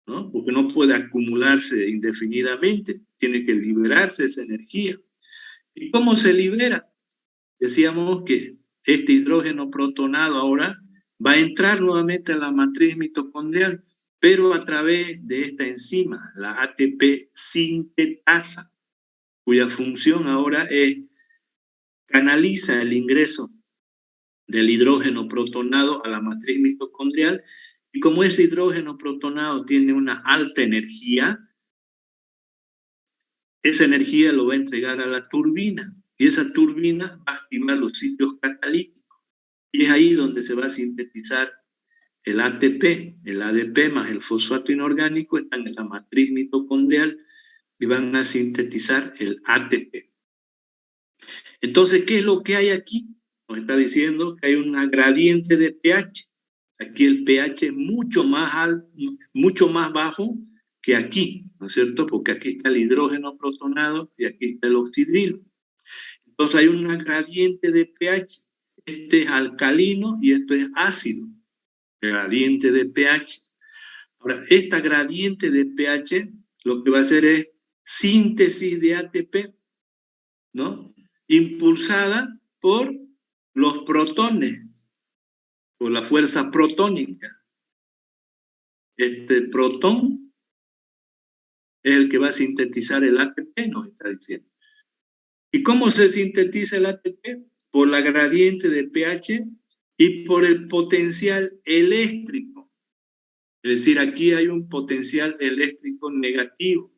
A: ¿no? Porque no puede acumularse indefinidamente, tiene que liberarse esa energía. ¿Y cómo se libera? Decíamos que este hidrógeno protonado ahora va a entrar nuevamente a la matriz mitocondrial, pero a través de esta enzima, la ATP sintetasa, cuya función ahora es canaliza el ingreso del hidrógeno protonado a la matriz mitocondrial, y como ese hidrógeno protonado tiene una alta energía, esa energía lo va a entregar a la turbina, y esa turbina va a activar los sitios catalíticos, y es ahí donde se va a sintetizar el ATP, el ADP más el fosfato inorgánico están en la matriz mitocondrial y van a sintetizar el ATP. Entonces, ¿qué es lo que hay aquí? Nos está diciendo que hay una gradiente de pH. Aquí el pH es mucho más bajo que aquí, ¿no es cierto? Porque aquí está el hidrógeno protonado y aquí está el oxidrilo. Entonces hay una gradiente de pH. Este es alcalino y esto es ácido. Gradiente de pH. Ahora, esta gradiente de pH lo que va a hacer es síntesis de ATP, ¿no? Impulsada por los protones o la fuerza protónica. Este protón es el que va a sintetizar el ATP, nos está diciendo. ¿Y cómo se sintetiza el ATP? Por la gradiente de pH y por el potencial eléctrico. Es decir, aquí hay un potencial eléctrico negativo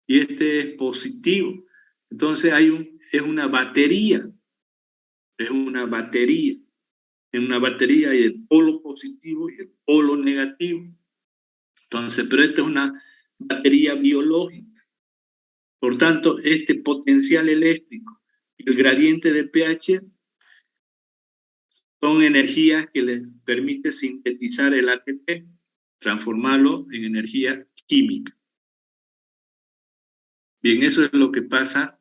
A: y este es positivo. Entonces es una batería. Es una batería. En una batería hay el polo positivo y el polo negativo. Entonces, pero esta es una batería biológica. Por tanto, este potencial eléctrico y el gradiente de pH son energías que les permite sintetizar el ATP, transformarlo en energía química. Bien, eso es lo que pasa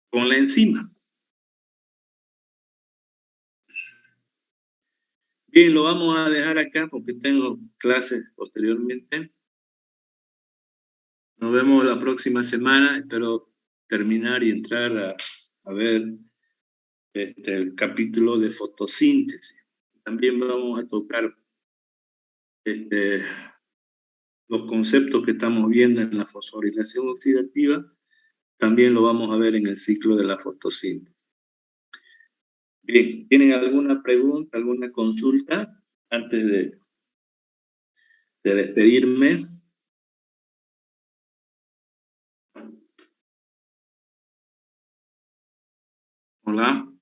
A: con la enzima. Bien, lo vamos a dejar acá porque tengo clases posteriormente. Nos vemos la próxima semana. Espero terminar y entrar a ver el capítulo de fotosíntesis. También vamos a tocar los conceptos que estamos viendo en la fosforilación oxidativa. También lo vamos a ver en el ciclo de la fotosíntesis. Bien, ¿tienen alguna pregunta, alguna consulta antes de despedirme? Hola.